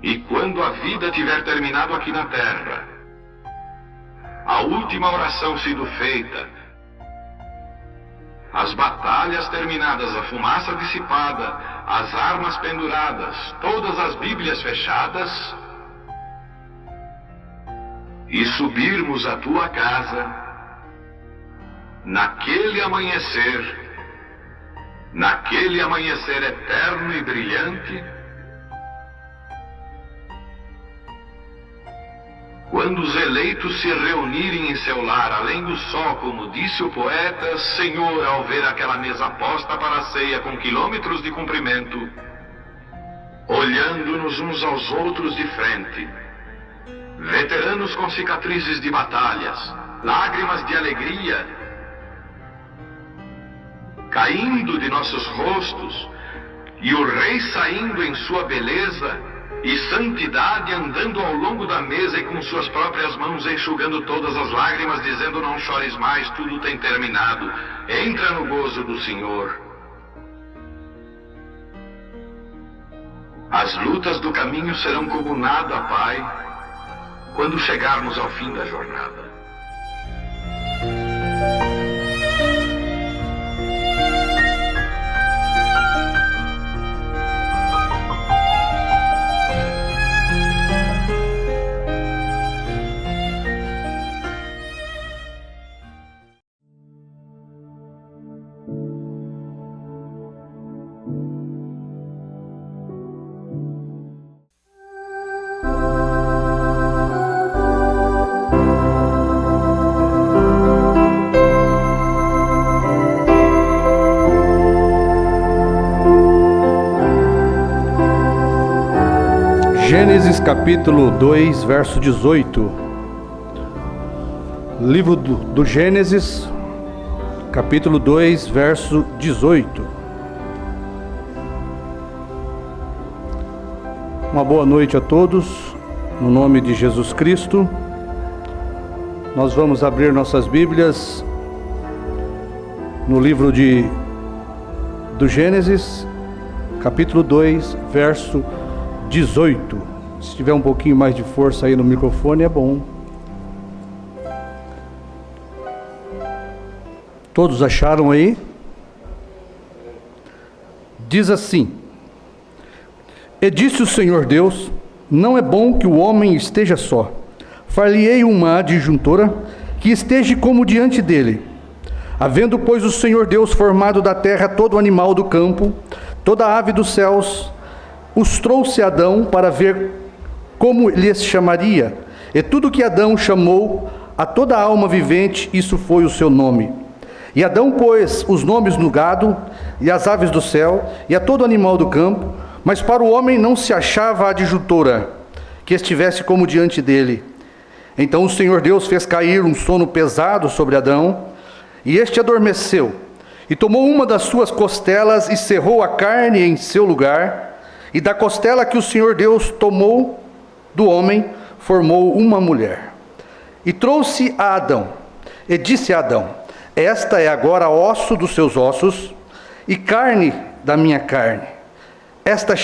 E quando a vida tiver terminado aqui na terra, a última oração sido feita, as batalhas terminadas, a fumaça dissipada, as armas penduradas, todas as Bíblias fechadas, e subirmos à tua casa, naquele amanhecer eterno e brilhante, quando os eleitos se reunirem em seu lar, além do sol, como disse o poeta, Senhor, ao ver aquela mesa posta para a ceia com quilômetros de comprimento, olhando-nos uns aos outros de frente, veteranos com cicatrizes de batalhas, lágrimas de alegria caindo de nossos rostos, e o Rei saindo em sua beleza e santidade, andando ao longo da mesa e com suas próprias mãos enxugando todas as lágrimas, dizendo: não chores mais, tudo tem terminado, entra no gozo do Senhor. As lutas do caminho serão como nada, Pai, quando chegarmos ao fim da jornada. Gênesis capítulo 2, verso 18. Livro do Gênesis, capítulo 2, verso 18. Uma boa noite a todos, no nome de Jesus Cristo. Nós vamos abrir nossas Bíblias no livro do Gênesis, capítulo 2, verso 18. Se tiver um pouquinho mais de força aí no microfone, é bom. Todos acharam aí? Diz assim: E disse o Senhor Deus: não é bom que o homem esteja só. Far-lhe-ei uma adjuntora que esteja como diante dele. Havendo, pois, o Senhor Deus formado da terra todo animal do campo, toda ave dos céus, os trouxe a Adão para ver como lhes chamaria. E tudo que Adão chamou a toda alma vivente, isso foi o seu nome. E Adão pôs os nomes no gado, e às aves do céu, e a todo animal do campo, mas para o homem não se achava adjuntora que estivesse como diante dele. Então o Senhor Deus fez cair um sono pesado sobre Adão, e este adormeceu, e tomou uma das suas costelas, e cerrou a carne em seu lugar. E da costela que o Senhor Deus tomou do homem, formou uma mulher. E trouxe a Adão, e disse a Adão: esta é agora osso dos seus ossos, e carne da minha carne. Esta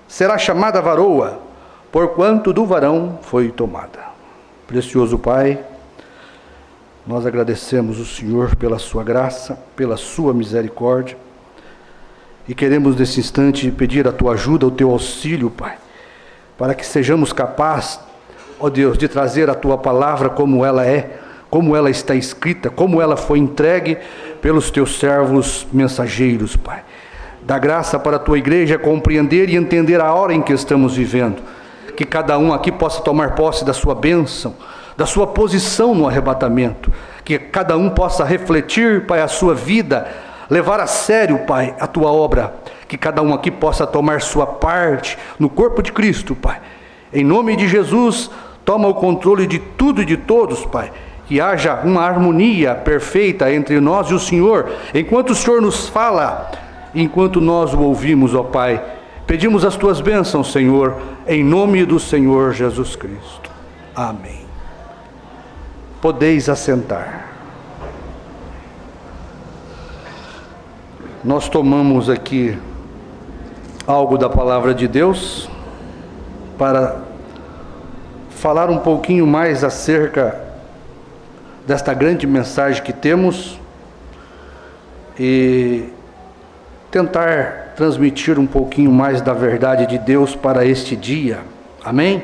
será chamada varoa, porquanto do varão foi tomada. Precioso Pai, nós agradecemos o Senhor pela sua graça, pela sua misericórdia, e queremos nesse instante pedir a tua ajuda, o teu auxílio, Pai, para que sejamos capazes, ó Deus, de trazer a tua palavra como ela é, como ela está escrita, como ela foi entregue pelos teus servos mensageiros, Pai. Dá graça para a tua igreja compreender e entender a hora em que estamos vivendo, que cada um aqui possa tomar posse da sua bênção, da sua posição no arrebatamento, que cada um possa refletir, Pai, a sua vida, levar a sério, Pai, a tua obra, que cada um aqui possa tomar sua parte no corpo de Cristo, Pai. Em nome de Jesus, toma o controle de tudo e de todos, Pai. Que haja uma harmonia perfeita entre nós e o Senhor, enquanto o Senhor nos fala, enquanto nós o ouvimos, ó Pai. Pedimos as tuas bênçãos, Senhor, em nome do Senhor Jesus Cristo. Amém. Podeis assentar. Nós tomamos aqui algo da palavra de Deus para falar um pouquinho mais acerca desta grande mensagem que temos e tentar transmitir um pouquinho mais da verdade de Deus para este dia. Amém?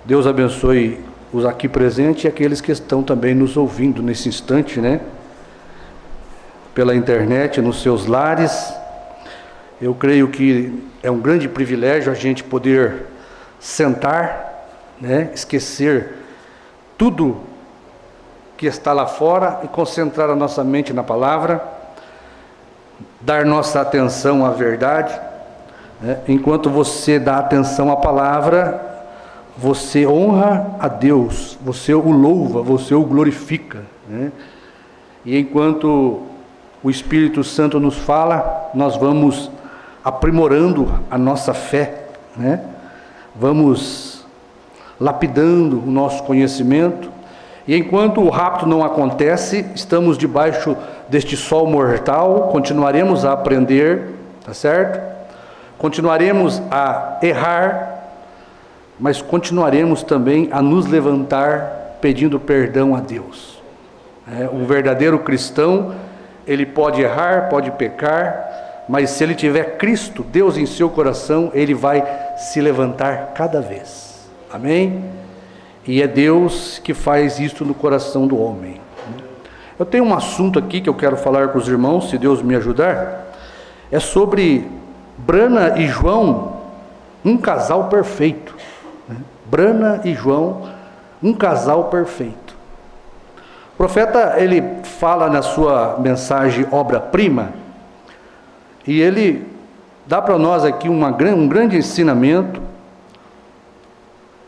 Deus abençoe os aqui presentes e aqueles que estão também nos ouvindo nesse instante, né? Pela internet, nos seus lares. Eu creio que é um grande privilégio a gente poder sentar, né? Esquecer tudo que está lá fora e concentrar a nossa mente na palavra, dar nossa atenção à verdade, né? Enquanto você dá atenção à palavra, você honra a Deus, você o louva, você o glorifica, né? E enquanto o Espírito Santo nos fala, nós vamos aprimorando a nossa fé, né? Vamos lapidando o nosso conhecimento, e enquanto o rapto não acontece, estamos debaixo deste sol mortal, continuaremos a aprender, tá certo? Continuaremos a errar, mas continuaremos também a nos levantar pedindo perdão a Deus. O verdadeiro cristão, ele pode errar, pode pecar, mas se ele tiver Cristo, Deus em seu coração, ele vai se levantar cada vez. Amém? E é Deus que faz isso no coração do homem. Eu tenho um assunto aqui que eu quero falar com os irmãos, se Deus me ajudar, é sobre Brana e João, um casal perfeito. Brana e João, um casal perfeito. O profeta, ele fala na sua mensagem obra-prima, e ele dá para nós aqui um grande ensinamento,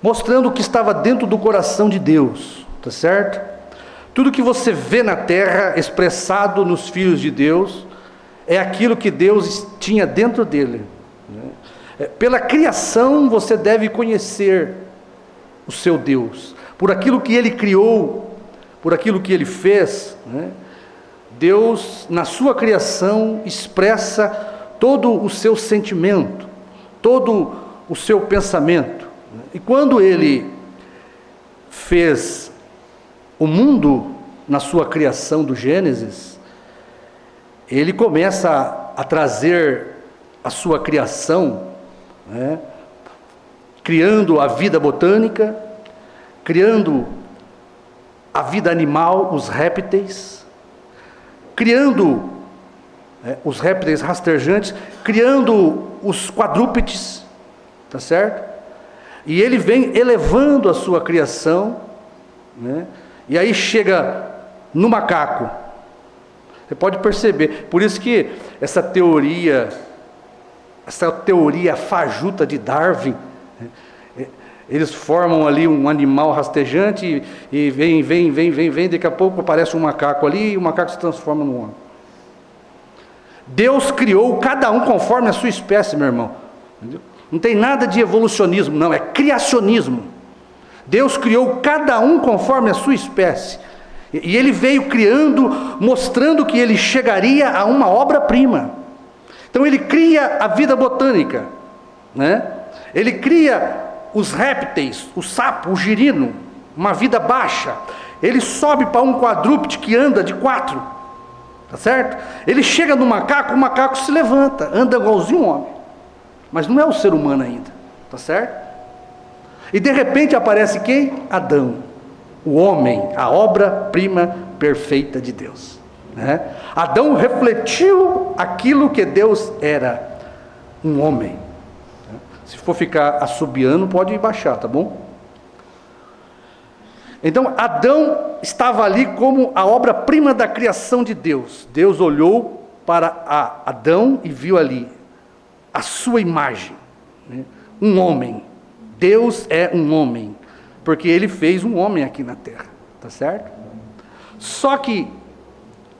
mostrando o que estava dentro do coração de Deus, tá certo? Tudo que você vê na terra expressado nos filhos de Deus, é aquilo que Deus tinha dentro dele, né? Pela criação você deve conhecer o seu Deus, por aquilo que Ele criou, por aquilo que Ele fez, né? Deus, na sua criação, expressa todo o seu sentimento, todo o seu pensamento, né? E quando Ele fez o mundo, na sua criação do Gênesis, Ele começa a trazer a sua criação, né? Criando a vida botânica, criando a vida animal, os répteis, criando os répteis rastejantes, criando os quadrúpedes, tá certo? E ele vem elevando a sua criação, né? E aí chega no macaco. Você pode perceber, por isso que essa teoria fajuta de Darwin, eles formam ali um animal rastejante e vem, daqui a pouco aparece um macaco ali e o macaco se transforma num homem. Deus criou cada um conforme a sua espécie, meu irmão. Entendeu? Não tem nada de evolucionismo, não, é criacionismo. Deus criou cada um conforme a sua espécie. E Ele veio criando, mostrando que Ele chegaria a uma obra-prima. Então Ele cria a vida botânica, né? Ele cria os répteis, o sapo, o girino, uma vida baixa. Ele sobe para um quadrúpede que anda de 4, tá certo? Ele chega no macaco, o macaco se levanta, anda igualzinho um homem, mas não é o ser humano ainda, tá certo? E de repente aparece quem? Adão, o homem, a obra-prima perfeita de Deus, né? Adão refletiu aquilo que Deus era, um homem. Se for ficar assobiando, pode baixar, tá bom? Então, Adão estava ali como a obra-prima da criação de Deus. Deus olhou para Adão e viu ali a sua imagem, né? Um homem. Deus é um homem, porque Ele fez um homem aqui na terra, tá certo? Só que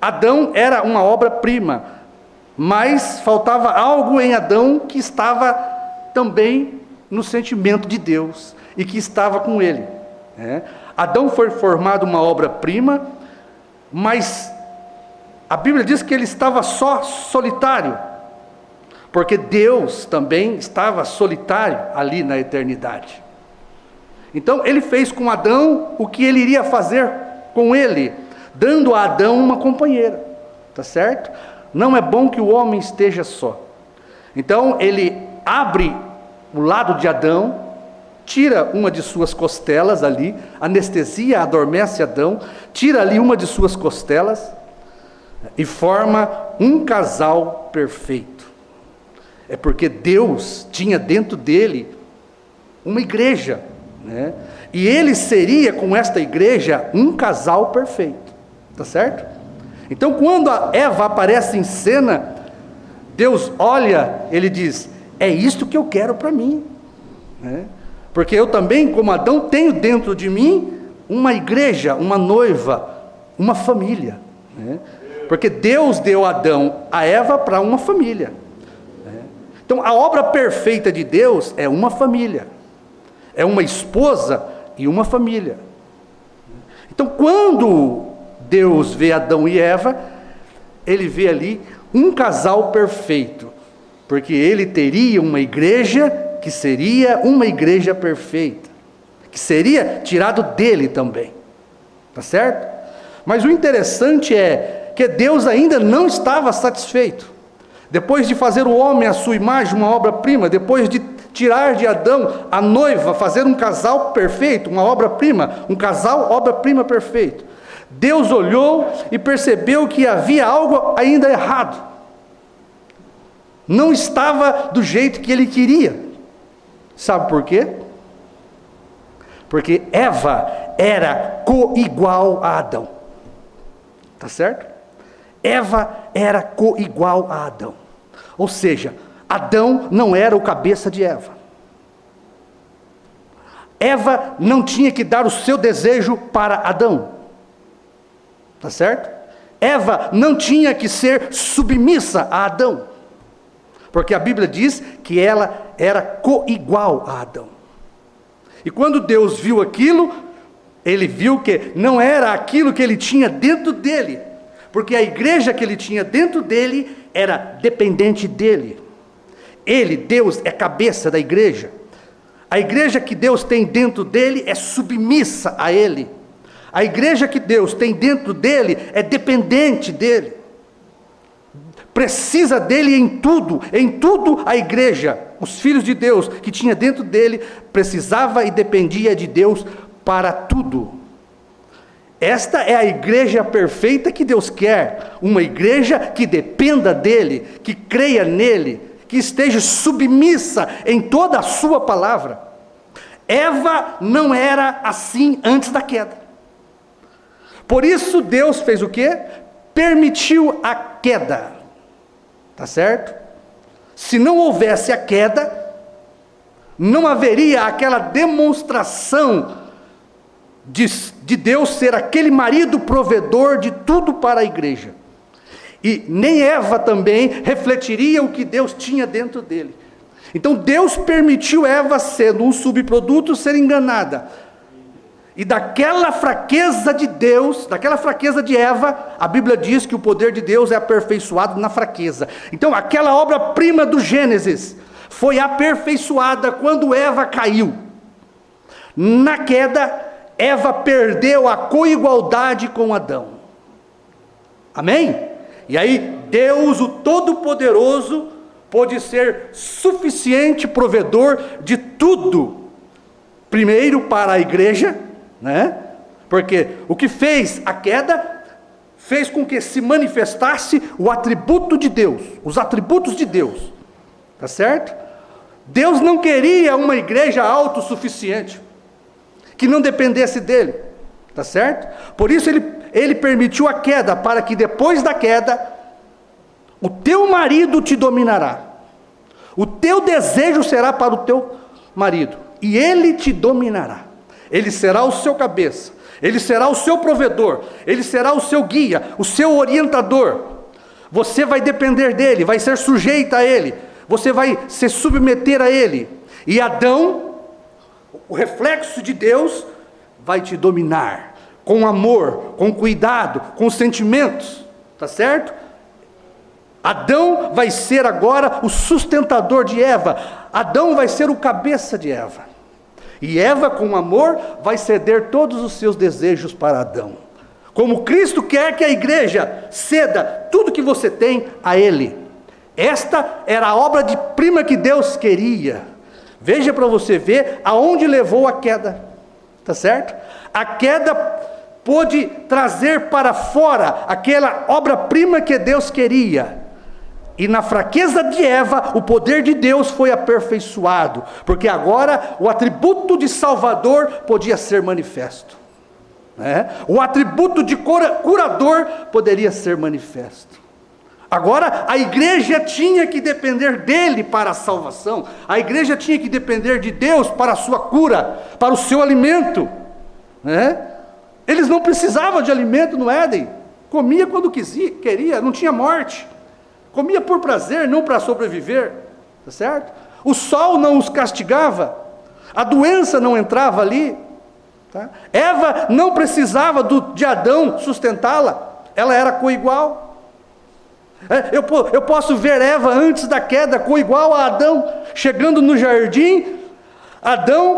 Adão era uma obra-prima, mas faltava algo em Adão que estava também no sentimento de Deus e que estava com ele, né? Adão foi formado uma obra-prima, mas a Bíblia diz que ele estava só, solitário. porque Deus também estava solitário ali na eternidade. Então ele fez com Adão o que ele iria fazer com ele, dando a Adão uma companheira, tá certo? Não é bom que o homem esteja só. Então ele abre o lado de Adão, tira uma de suas costelas ali, anestesia, adormece Adão, tira ali uma de suas costelas e forma um casal perfeito. É porque Deus tinha dentro dele uma igreja, né? E ele seria com esta igreja um casal perfeito, tá certo? Então quando a Eva aparece em cena, Deus olha, ele diz: é isto que eu quero para mim, né? Porque eu também, como Adão, tenho dentro de mim uma igreja, uma noiva, uma família, né? Porque Deus deu Adão a Eva para uma família, né? Então a obra perfeita de Deus é uma família, é uma esposa e uma família. Então quando Deus vê Adão e Eva, ele vê ali um casal perfeito, porque ele teria uma igreja que seria uma igreja perfeita, que seria tirado dele também, tá certo? Mas o interessante é que Deus ainda não estava satisfeito. Depois de fazer o homem à sua imagem, uma obra-prima, depois de tirar de Adão a noiva, fazer um casal perfeito, uma obra-prima, um casal obra-prima perfeito, Deus olhou e percebeu que havia algo ainda errado. Não estava do jeito que ele queria. Sabe por quê? Porque Eva era coigual a Adão. Tá certo? Eva era coigual a Adão. Ou seja, Adão não era o cabeça de Eva. Eva não tinha que dar o seu desejo para Adão. Tá certo? Eva não tinha que ser submissa a Adão. Porque a Bíblia diz que ela era coigual a Adão. E quando Deus viu aquilo, ele viu que não era aquilo que ele tinha dentro dele, porque a igreja que ele tinha dentro dele era dependente dele. Ele, Deus, é cabeça da igreja. A igreja que Deus tem dentro dele é submissa a ele. A igreja que Deus tem dentro dele é dependente dele. Precisa dele em tudo a igreja, os filhos de Deus que tinha dentro dele, precisava e dependia de Deus para tudo. Esta é a igreja perfeita que Deus quer, uma igreja que dependa dele, que creia nele, que esteja submissa em toda a sua palavra. Eva não era assim antes da queda. Por isso Deus fez o quê? Permitiu a queda. Tá certo? Se não houvesse a queda, não haveria aquela demonstração de Deus ser aquele marido provedor de tudo para a igreja. E nem Eva também refletiria o que Deus tinha dentro dele. Então Deus permitiu Eva, sendo um subproduto, ser enganada. E daquela fraqueza de Deus, daquela fraqueza de Eva, a Bíblia diz que o poder de Deus é aperfeiçoado na fraqueza. Então aquela obra-prima do Gênesis foi aperfeiçoada quando Eva caiu. Na queda, Eva perdeu a coigualdade com Adão. Amém? E aí Deus, o Todo-Poderoso, pôde ser suficiente provedor de tudo. Primeiro para a igreja, né? Porque o que fez a queda fez com que se manifestasse o atributo de Deus, os atributos de Deus, tá certo? Deus não queria uma igreja autossuficiente, que não dependesse dele, tá certo? Por isso ele permitiu a queda, para que depois da queda, o teu marido te dominará, o teu desejo será para o teu marido, e ele te dominará. Ele será o seu cabeça, ele será o seu provedor, ele será o seu guia, o seu orientador. Você vai depender dele, vai ser sujeita a ele, você vai se submeter a ele. E Adão, o reflexo de Deus, vai te dominar, com amor, com cuidado, com sentimentos, tá certo? Adão vai ser agora o sustentador de Eva. Adão vai ser o cabeça de Eva. E Eva, com amor, vai ceder todos os seus desejos para Adão. Como Cristo quer que a igreja ceda tudo que você tem a Ele. Esta era a obra-prima que Deus queria. Veja para você ver aonde levou a queda. Tá certo? A queda pôde trazer para fora aquela obra-prima que Deus queria. E na fraqueza de Eva, o poder de Deus foi aperfeiçoado, porque agora o atributo de Salvador podia ser manifesto, né? O atributo de curador poderia ser manifesto. Agora a igreja tinha que depender dele para a salvação, a igreja tinha que depender de Deus para a sua cura, para o seu alimento, né? Eles não precisavam de alimento no Éden, comia quando queria, não tinha morte. Comia por prazer, não para sobreviver, tá certo? O sol não os castigava, a doença não entrava ali, tá? Eva não precisava de Adão sustentá-la, ela era coigual. Eu posso ver Eva antes da queda coigual a Adão, chegando no jardim, Adão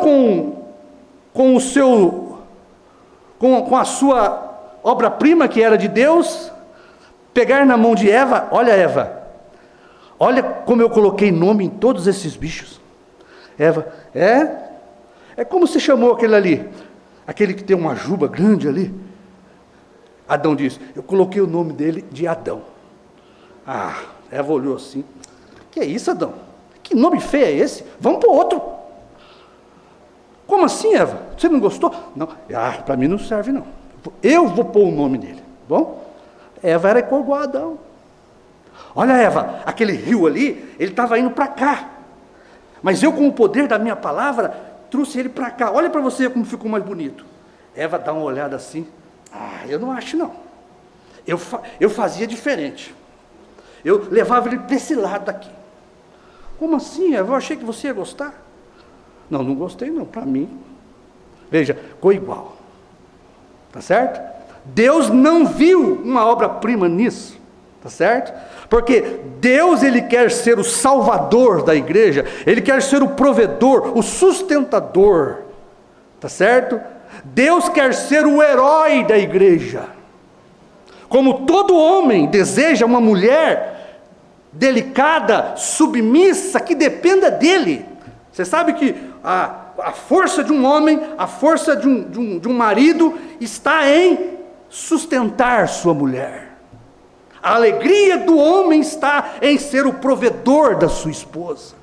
com a sua obra-prima que era de Deus, pegar na mão de Eva, olha Eva, olha como eu coloquei nome em todos esses bichos. Eva, é como se chamou aquele ali, aquele que tem uma juba grande ali. Adão disse, eu coloquei o nome dele de Adão. Eva olhou assim, que é isso, Adão? Que nome feio é esse? Vamos para outro. Como assim, Eva? Você não gostou? Não, para mim não serve não. Eu vou pôr o nome dele, bom? Eva era igual a Adão. Olha Eva, aquele rio ali, ele estava indo para cá. Mas eu, com o poder da minha palavra, trouxe ele para cá. Olha para você como ficou mais bonito. Eva dá uma olhada assim. Eu não acho não. Eu fazia diferente. Eu levava ele para esse lado daqui. Como assim, Eva? Eu achei que você ia gostar. Não gostei não, para mim. Veja, ficou igual. Tá certo? Deus não viu uma obra-prima nisso, tá certo? Porque Deus, Ele quer ser o salvador da igreja, Ele quer ser o provedor, o sustentador, tá certo? Deus quer ser o herói da igreja. Como todo homem deseja uma mulher delicada, submissa, que dependa dele. Você sabe que a força de um homem, a força de um marido está em sustentar sua mulher. A alegria do homem está em ser o provedor da sua esposa,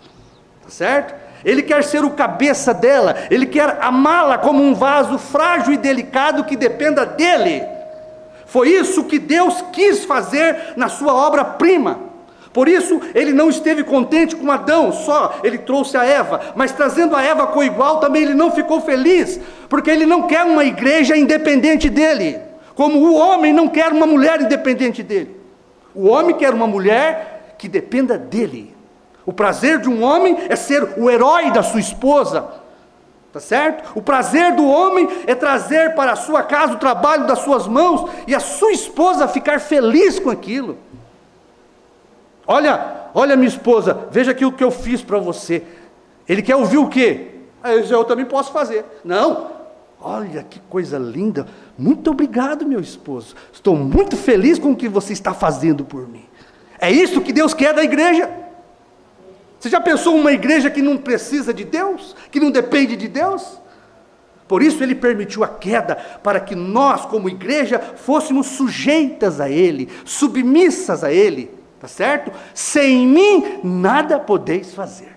tá certo? Ele quer ser o cabeça dela, ele quer amá-la como um vaso frágil e delicado que dependa dele. Foi isso que Deus quis fazer na sua obra-prima. Por isso ele não esteve contente com Adão só, ele trouxe a Eva, mas trazendo a Eva coigual também ele não ficou feliz, porque ele não quer uma igreja independente dele. Como o homem não quer uma mulher independente dele. O homem quer uma mulher que dependa dele. O prazer de um homem é ser o herói da sua esposa. Tá certo? O prazer do homem é trazer para a sua casa o trabalho das suas mãos e a sua esposa ficar feliz com aquilo. Olha minha esposa, veja aqui o que eu fiz para você. Ele quer ouvir o quê? Eu também posso fazer. Não. Olha que coisa linda, muito obrigado meu esposo, estou muito feliz com o que você está fazendo por mim. É isso que Deus quer da igreja. Você já pensou uma igreja que não precisa de Deus, que não depende de Deus? Por isso ele permitiu a queda, para que nós como igreja fôssemos sujeitas a Ele, submissas a Ele, tá certo? Sem mim nada podeis fazer.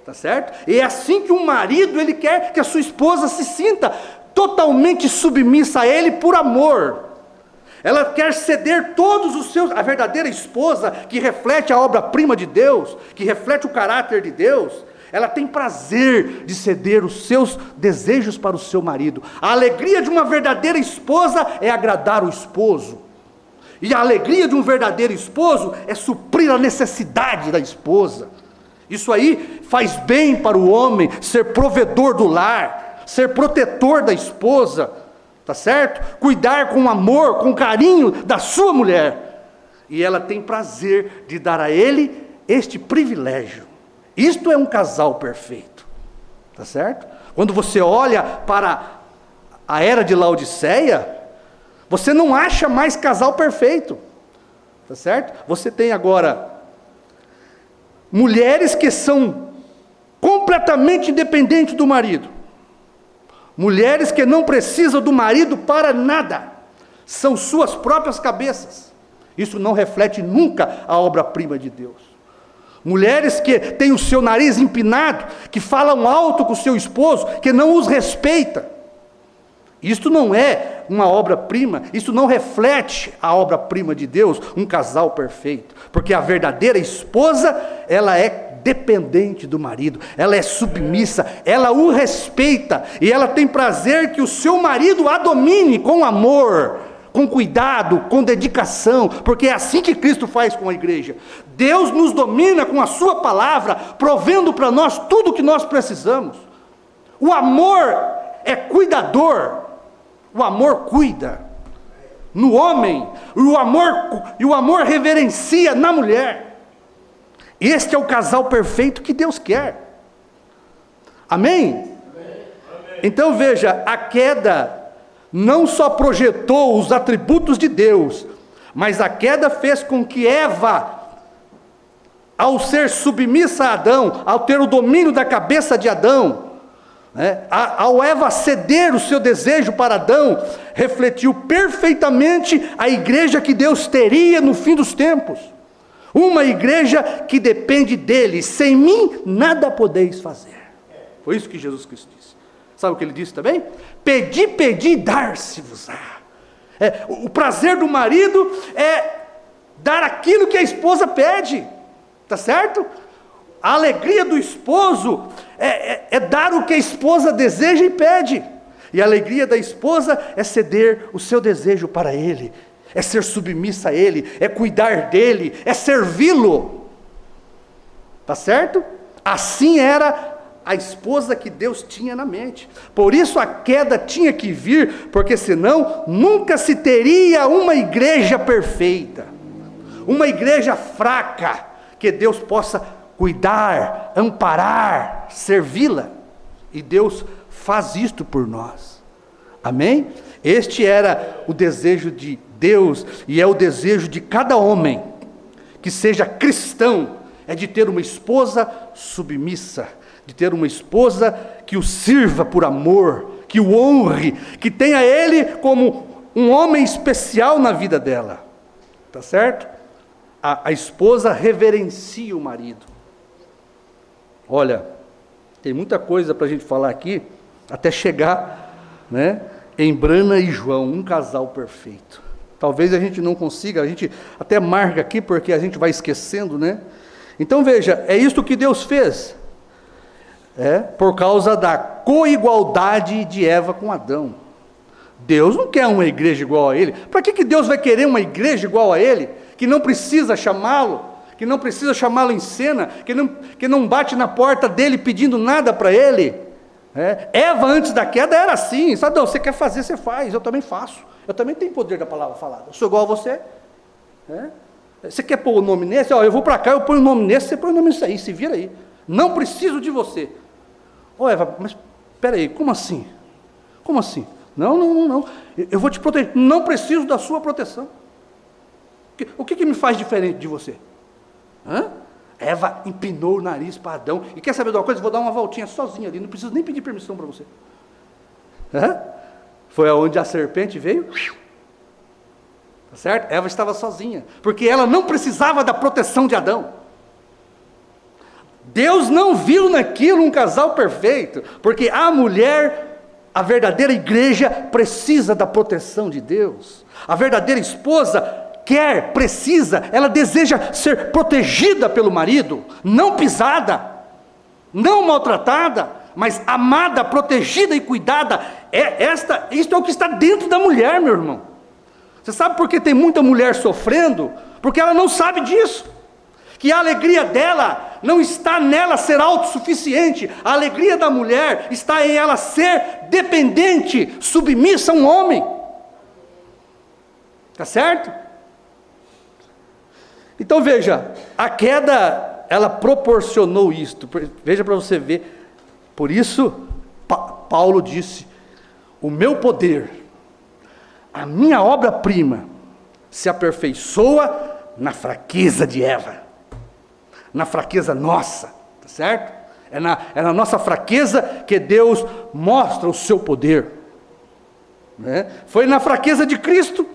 Tá certo? E é assim que um marido, ele quer que a sua esposa se sinta totalmente submissa a ele por amor. Ela quer ceder todos os seus, a verdadeira esposa, que reflete a obra-prima de Deus, que reflete o caráter de Deus, ela tem prazer de ceder os seus desejos para o seu marido. A alegria de uma verdadeira esposa é agradar o esposo. E a alegria de um verdadeiro esposo é suprir a necessidade da esposa. Isso aí faz bem para o homem ser provedor do lar, ser protetor da esposa, tá certo? Cuidar com amor, com carinho da sua mulher. E ela tem prazer de dar a ele este privilégio. Isto é um casal perfeito. Tá certo? Quando você olha para a era de Laodiceia, você não acha mais casal perfeito. Tá certo? Você tem agora mulheres que são completamente independentes do marido. Mulheres que não precisam do marido para nada. São suas próprias cabeças. Isso não reflete nunca a obra-prima de Deus. Mulheres que têm o seu nariz empinado, que falam alto com o seu esposo, que não os respeita. Isto não é uma obra-prima, isso não reflete a obra-prima de Deus, um casal perfeito. Porque a verdadeira esposa, ela é dependente do marido, ela é submissa, ela o respeita, e ela tem prazer que o seu marido a domine com amor, com cuidado, com dedicação, porque é assim que Cristo faz com a igreja. Deus nos domina com a sua palavra, provendo para nós tudo o que nós precisamos. O amor é cuidador, o amor cuida no homem, e o amor reverencia na mulher. Este é o casal perfeito que Deus quer. Amém? Então veja, a queda não só projetou os atributos de Deus, mas a queda fez com que Eva, ao ser submissa a Adão, ao ter o domínio da cabeça de Adão, ao Eva ceder o seu desejo para Adão, refletiu perfeitamente a igreja que Deus teria no fim dos tempos. Uma igreja que depende dele. Sem mim nada podeis fazer. Foi isso que Jesus Cristo disse. Sabe o que ele disse também? Pedi, pedi, dar-se-vos-á. O prazer do marido é dar aquilo que a esposa pede. Tá certo? A alegria do esposo é dar o que a esposa deseja e pede. E a alegria da esposa é ceder o seu desejo para ele. É ser submissa a ele, é cuidar dele, é servi-lo. Tá certo? Assim era a esposa que Deus tinha na mente. Por isso a queda tinha que vir, porque senão nunca se teria uma igreja perfeita. Uma igreja fraca, que Deus possa cuidar, amparar, servi-la. E Deus faz isto por nós. Amém? Este era o desejo de Deus, e é o desejo de cada homem que seja cristão, é de ter uma esposa submissa, de ter uma esposa que o sirva por amor, que o honre, que tenha ele como um homem especial na vida dela. Tá certo? A esposa reverencia o marido. Olha, tem muita coisa para a gente falar aqui, até chegar, em Brana e João, um casal perfeito. Talvez a gente não consiga, a gente até marca aqui, porque a gente vai esquecendo, Então veja, é isto que Deus fez. Por causa da coigualdade de Eva com Adão. Deus não quer uma igreja igual a ele. Para que Deus vai querer uma igreja igual a ele? Que não precisa chamá-lo, que não precisa chamá-lo em cena, que não bate na porta dele pedindo nada para ele. Eva antes da queda era assim, sabe? Não, você quer fazer, você faz, eu também faço. Eu também tenho poder da palavra falada. Eu sou igual a você. Você quer pôr o nome nesse? Eu vou para cá, eu ponho o nome nesse, você põe o nome nisso aí, se vira aí. Não preciso de você. Eva, mas espera aí, como assim? Como assim? Não. Eu vou te proteger. Não preciso da sua proteção. O que me faz diferente de você? Eva empinou o nariz para Adão. E quer saber de uma coisa? Vou dar uma voltinha sozinha ali. Não preciso nem pedir permissão para você. Foi aonde a serpente veio. Tá certo? Eva estava sozinha. Porque ela não precisava da proteção de Adão. Deus não viu naquilo um casal perfeito. Porque a mulher, a verdadeira igreja, precisa da proteção de Deus. A verdadeira esposa precisa, ela deseja ser protegida pelo marido, não pisada, não maltratada, mas amada, protegida e cuidada. Isto é o que está dentro da mulher, meu irmão. Você sabe por que tem muita mulher sofrendo? Porque ela não sabe disso. Que a alegria dela não está nela ser autossuficiente. A alegria da mulher está em ela ser dependente, submissa a um homem. Tá certo? Então veja, a queda, ela proporcionou isto. Veja para você ver. Por isso, Paulo disse: o meu poder, a minha obra-prima, se aperfeiçoa na fraqueza de Eva, na fraqueza nossa, tá certo? É na nossa fraqueza que Deus mostra o seu poder, né? Foi na fraqueza de Cristo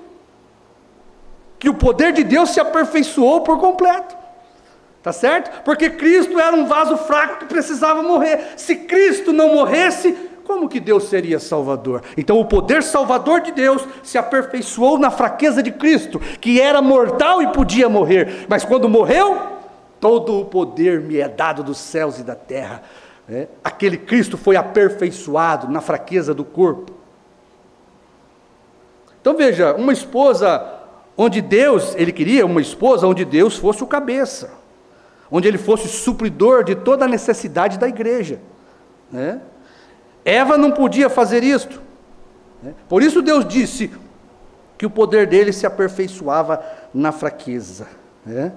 que o poder de Deus se aperfeiçoou por completo, tá certo? Porque Cristo era um vaso fraco que precisava morrer. Se Cristo não morresse, como que Deus seria salvador? Então o poder salvador de Deus se aperfeiçoou na fraqueza de Cristo, que era mortal e podia morrer, mas quando morreu, todo o poder me é dado dos céus e da terra, né? Aquele Cristo foi aperfeiçoado na fraqueza do corpo. Então veja, uma esposa onde Deus, ele queria uma esposa onde Deus fosse o cabeça, onde ele fosse supridor de toda a necessidade da igreja, né? Eva não podia fazer isto, né? Por isso Deus disse que o poder dele se aperfeiçoava na fraqueza, né?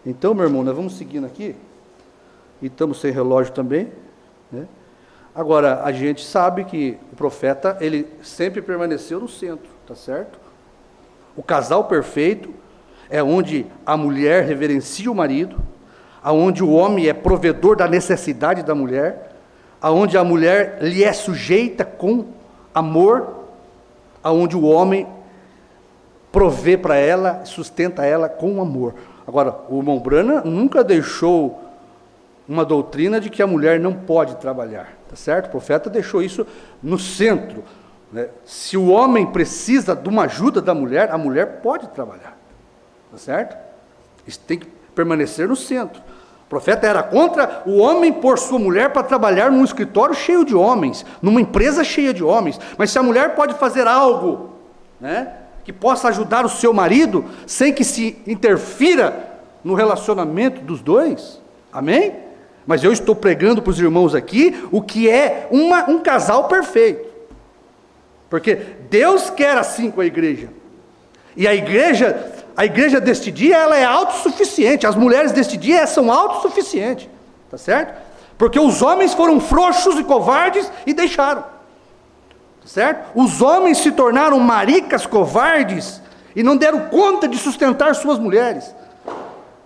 Então, meu irmão, nós vamos seguindo aqui, e estamos sem relógio também, né? Agora, a gente sabe que o profeta, ele sempre permaneceu no centro, tá certo? O casal perfeito é onde a mulher reverencia o marido, aonde o homem é provedor da necessidade da mulher, aonde a mulher lhe é sujeita com amor, aonde o homem provê para ela, sustenta ela com amor. Agora, o irmão Branham nunca deixou uma doutrina de que a mulher não pode trabalhar, tá certo? O profeta deixou isso no centro, né? Se o homem precisa de uma ajuda da mulher, a mulher pode trabalhar, tá certo? Isso tem que permanecer no centro. O profeta era contra o homem pôr sua mulher para trabalhar num escritório cheio de homens, numa empresa cheia de homens. Mas se a mulher pode fazer algo, né, que possa ajudar o seu marido, sem que se interfira no relacionamento dos dois, amém? Mas eu estou pregando para os irmãos aqui o que é um casal perfeito. Porque Deus quer assim com a igreja. E a igreja deste dia, ela é autossuficiente. As mulheres deste dia são autossuficientes, tá certo? Porque os homens foram frouxos e covardes e deixaram, tá certo? Os homens se tornaram maricas, covardes, e não deram conta de sustentar suas mulheres.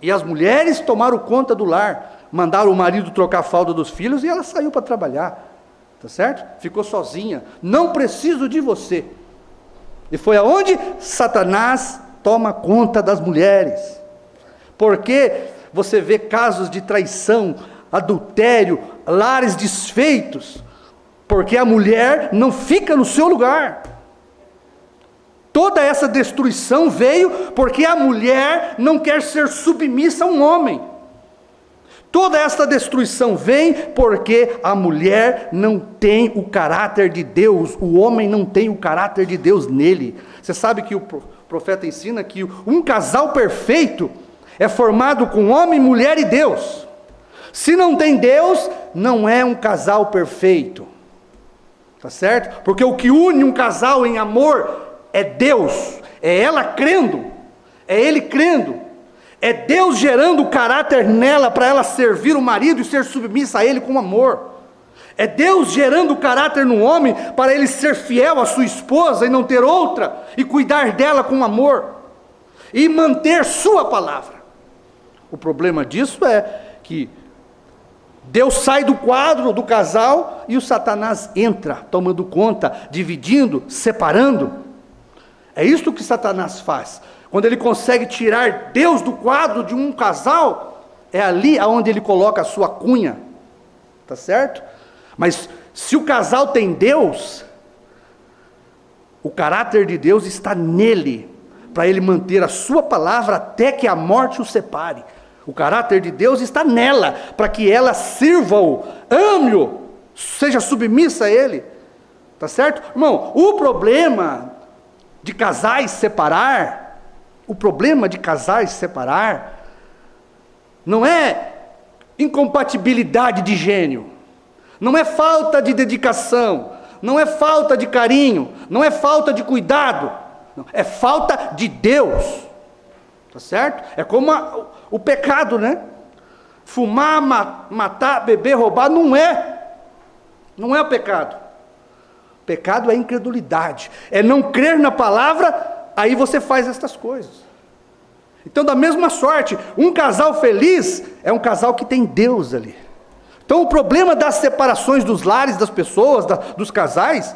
E as mulheres tomaram conta do lar, mandaram o marido trocar a fralda dos filhos e ela saiu para trabalhar, tá certo? Ficou sozinha. Não preciso de você. E foi aonde Satanás toma conta das mulheres. Porque você vê casos de traição, adultério, lares desfeitos, porque a mulher não fica no seu lugar. Toda essa destruição veio porque a mulher não quer ser submissa a um homem. Toda essa destruição vem porque a mulher não tem o caráter de Deus, o homem não tem o caráter de Deus nele. Você sabe que o profeta ensina que um casal perfeito é formado com homem, mulher e Deus. Se não tem Deus, não é um casal perfeito, tá certo? Porque o que une um casal em amor é Deus, é ela crendo, é ele crendo. É Deus gerando o caráter nela para ela servir o marido e ser submissa a ele com amor. É Deus gerando o caráter no homem para ele ser fiel à sua esposa e não ter outra, e cuidar dela com amor, e manter sua palavra. O problema disso é que Deus sai do quadro do casal e o Satanás entra, tomando conta, dividindo, separando. É isso que Satanás faz. Quando ele consegue tirar Deus do quadro de um casal, é ali aonde ele coloca a sua cunha, tá certo? Mas se o casal tem Deus, o caráter de Deus está nele, para ele manter a sua palavra até que a morte o separe. O caráter de Deus está nela, para que ela sirva-o, ame-o, seja submissa a ele, tá certo? Irmão, o problema de casais separar, não é incompatibilidade de gênio, não é falta de dedicação, não é falta de carinho, não é falta de cuidado, não, é falta de Deus. Tá certo? É como o pecado, né? Fumar, matar, beber, roubar, não é o pecado. Pecado é incredulidade, é não crer na palavra, aí você faz estas coisas. Então, da mesma sorte, um casal feliz é um casal que tem Deus ali. Então, o problema das separações dos lares, das pessoas, dos casais,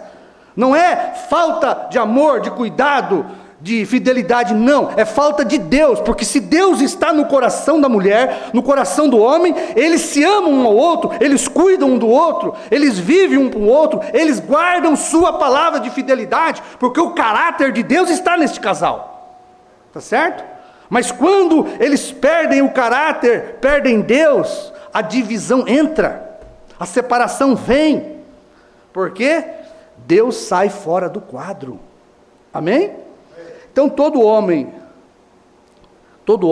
não é falta de amor, de cuidado, de fidelidade, não, é falta de Deus, porque se Deus está no coração da mulher, no coração do homem, eles se amam um ao outro, eles cuidam um do outro, eles vivem um para o outro, eles guardam sua palavra de fidelidade, porque o caráter de Deus está neste casal, tá certo? Mas quando eles perdem o caráter, perdem Deus, a divisão entra, a separação vem, porque Deus sai fora do quadro, amém? Então todo homem, todo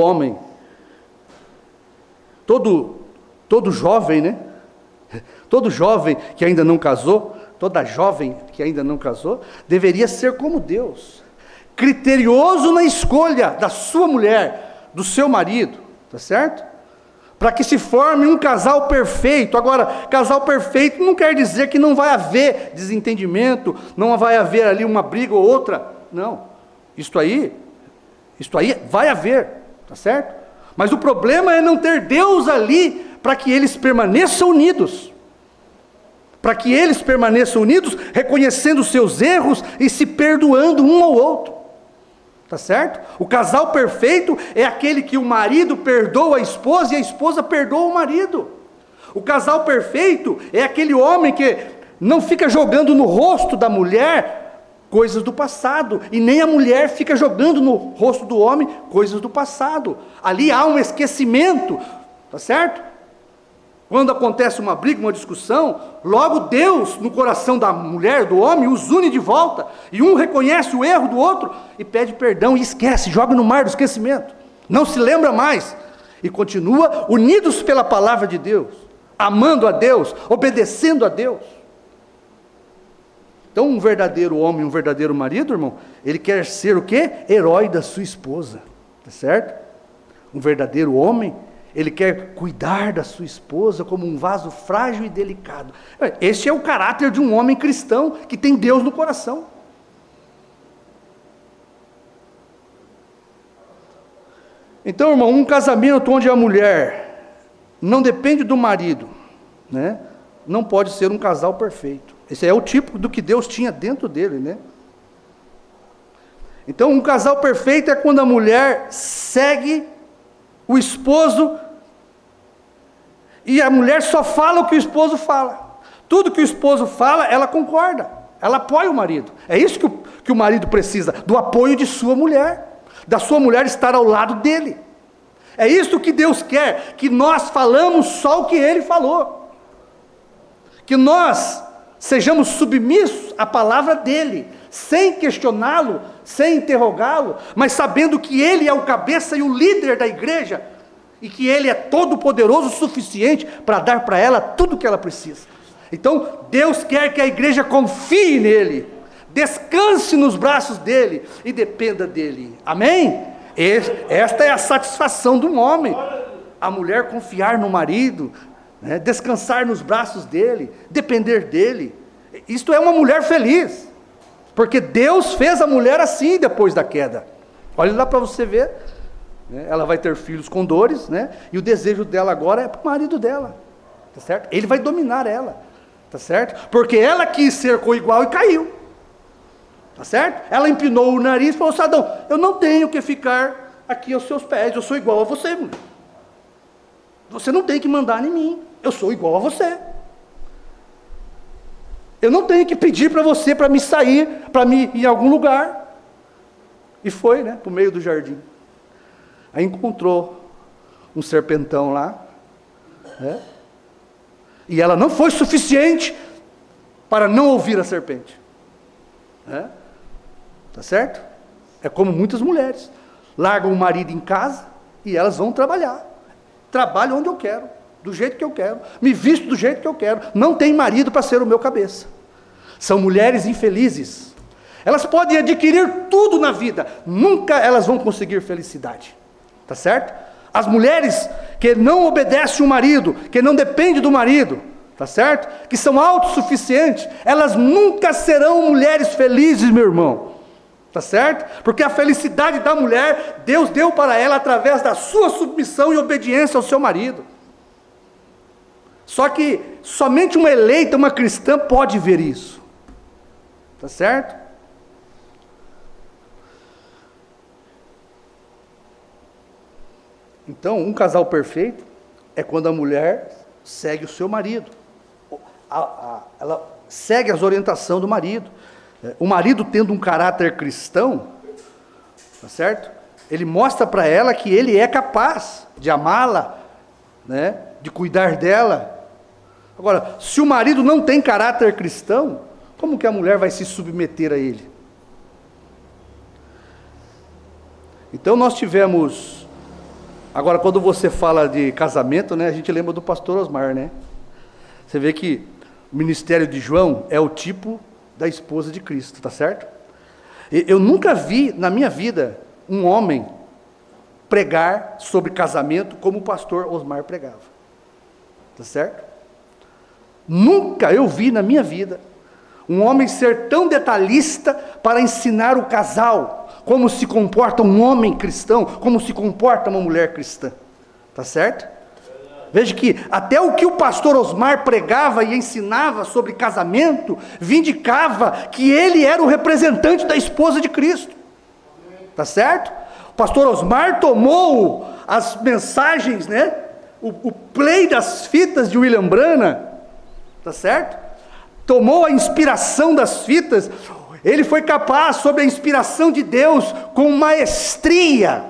jovem, né? Todo jovem que ainda não casou, toda jovem que ainda não casou, deveria ser como Deus, criterioso na escolha da sua mulher, do seu marido, tá certo? Para que se forme um casal perfeito. Agora, casal perfeito não quer dizer que não vai haver desentendimento, não vai haver ali uma briga ou outra, não. Isto aí vai haver, tá certo? Mas o problema é não ter Deus ali para que eles permaneçam unidos. Para que eles permaneçam unidos, reconhecendo os seus erros e se perdoando um ao outro. Tá certo? O casal perfeito é aquele que o marido perdoa a esposa e a esposa perdoa o marido. O casal perfeito é aquele homem que não fica jogando no rosto da mulher coisas do passado, e nem a mulher fica jogando no rosto do homem coisas do passado. Ali há um esquecimento, tá certo? Quando acontece uma briga, uma discussão, logo Deus, no coração da mulher, do homem, os une de volta, e um reconhece o erro do outro, e pede perdão, e esquece, joga no mar do esquecimento, não se lembra mais, e continua unidos pela palavra de Deus, amando a Deus, obedecendo a Deus. Então, um verdadeiro homem, um verdadeiro marido, irmão, ele quer ser o quê? Herói da sua esposa, tá certo? Um verdadeiro homem, ele quer cuidar da sua esposa como um vaso frágil e delicado. Este é o caráter de um homem cristão, que tem Deus no coração. Então, irmão, um casamento onde a mulher não depende do marido, né? Não pode ser um casal perfeito. Esse é o tipo do que Deus tinha dentro dele, né? Então, um casal perfeito é quando a mulher segue o esposo e a mulher só fala o que o esposo fala. Tudo que o esposo fala, ela concorda, ela apoia o marido. É isso que o marido precisa, do apoio de sua mulher, da sua mulher estar ao lado dele. É isso que Deus quer, que nós falamos só o que Ele falou. Que nós sejamos submissos à palavra dEle, sem questioná-lo, sem interrogá-lo, mas sabendo que Ele é o cabeça e o líder da igreja, e que Ele é todo poderoso o suficiente para dar para ela tudo o que ela precisa. Então, Deus quer que a igreja confie nele, descanse nos braços dele e dependa dele. Amém? Esta é a satisfação de um homem. A mulher confiar no marido, né, descansar nos braços dele, depender dele. Isto é uma mulher feliz, porque Deus fez a mulher assim depois da queda. Olha lá para você ver, né, ela vai ter filhos com dores, né, e o desejo dela agora é para o marido dela, tá certo? Ele vai dominar ela, tá certo? Porque ela quis ser coigual e caiu, tá certo? Ela empinou o nariz e falou: Adão, eu não tenho que ficar aqui aos seus pés, eu sou igual a você, mulher. Você não tem que mandar em mim, eu sou igual a você. Eu não tenho que pedir para você para me sair, para me ir em algum lugar. E foi, né, para o meio do jardim. Aí encontrou um serpentão lá, né? E ela não foi suficiente para não ouvir a serpente, né? Tá certo? É como muitas mulheres largam o marido em casa e elas vão trabalhar. Trabalho onde eu quero, do jeito que eu quero, me visto do jeito que eu quero, não tem marido para ser o meu cabeça. São mulheres infelizes. Elas podem adquirir tudo na vida, nunca elas vão conseguir felicidade. tá certo? As mulheres que não obedecem o marido, que não dependem do marido, tá certo? Que são autossuficientes, elas nunca serão mulheres felizes, meu irmão, tá certo? Porque a felicidade da mulher, Deus deu para ela através da sua submissão e obediência ao seu marido. Só que somente uma eleita, uma cristã pode ver isso, tá certo? Então, um casal perfeito é quando a mulher segue o seu marido. Ela segue as orientações do marido. O marido, tendo um caráter cristão, tá certo? Ele mostra para ela que ele é capaz de amá-la, né? De cuidar dela. Agora, se o marido não tem caráter cristão, como que a mulher vai se submeter a ele? Então nós tivemos... Agora, quando você fala de casamento, né, a gente lembra do pastor Osmar, né? Você vê que o ministério de João é o tipo da esposa de Cristo, tá certo? Eu nunca vi na minha vida um homem pregar sobre casamento como o pastor Osmar pregava, tá certo? Nunca eu vi na minha vida um homem ser tão detalhista para ensinar o casal como se comporta um homem cristão, como se comporta uma mulher cristã, tá certo? Veja que até o que o pastor Osmar pregava e ensinava sobre casamento, vindicava que ele era o representante da esposa de Cristo, tá certo? O pastor Osmar tomou as mensagens, né? O play das fitas de William Branham, tá certo? Tomou a inspiração das fitas. Ele foi capaz, sob a inspiração de Deus, com maestria,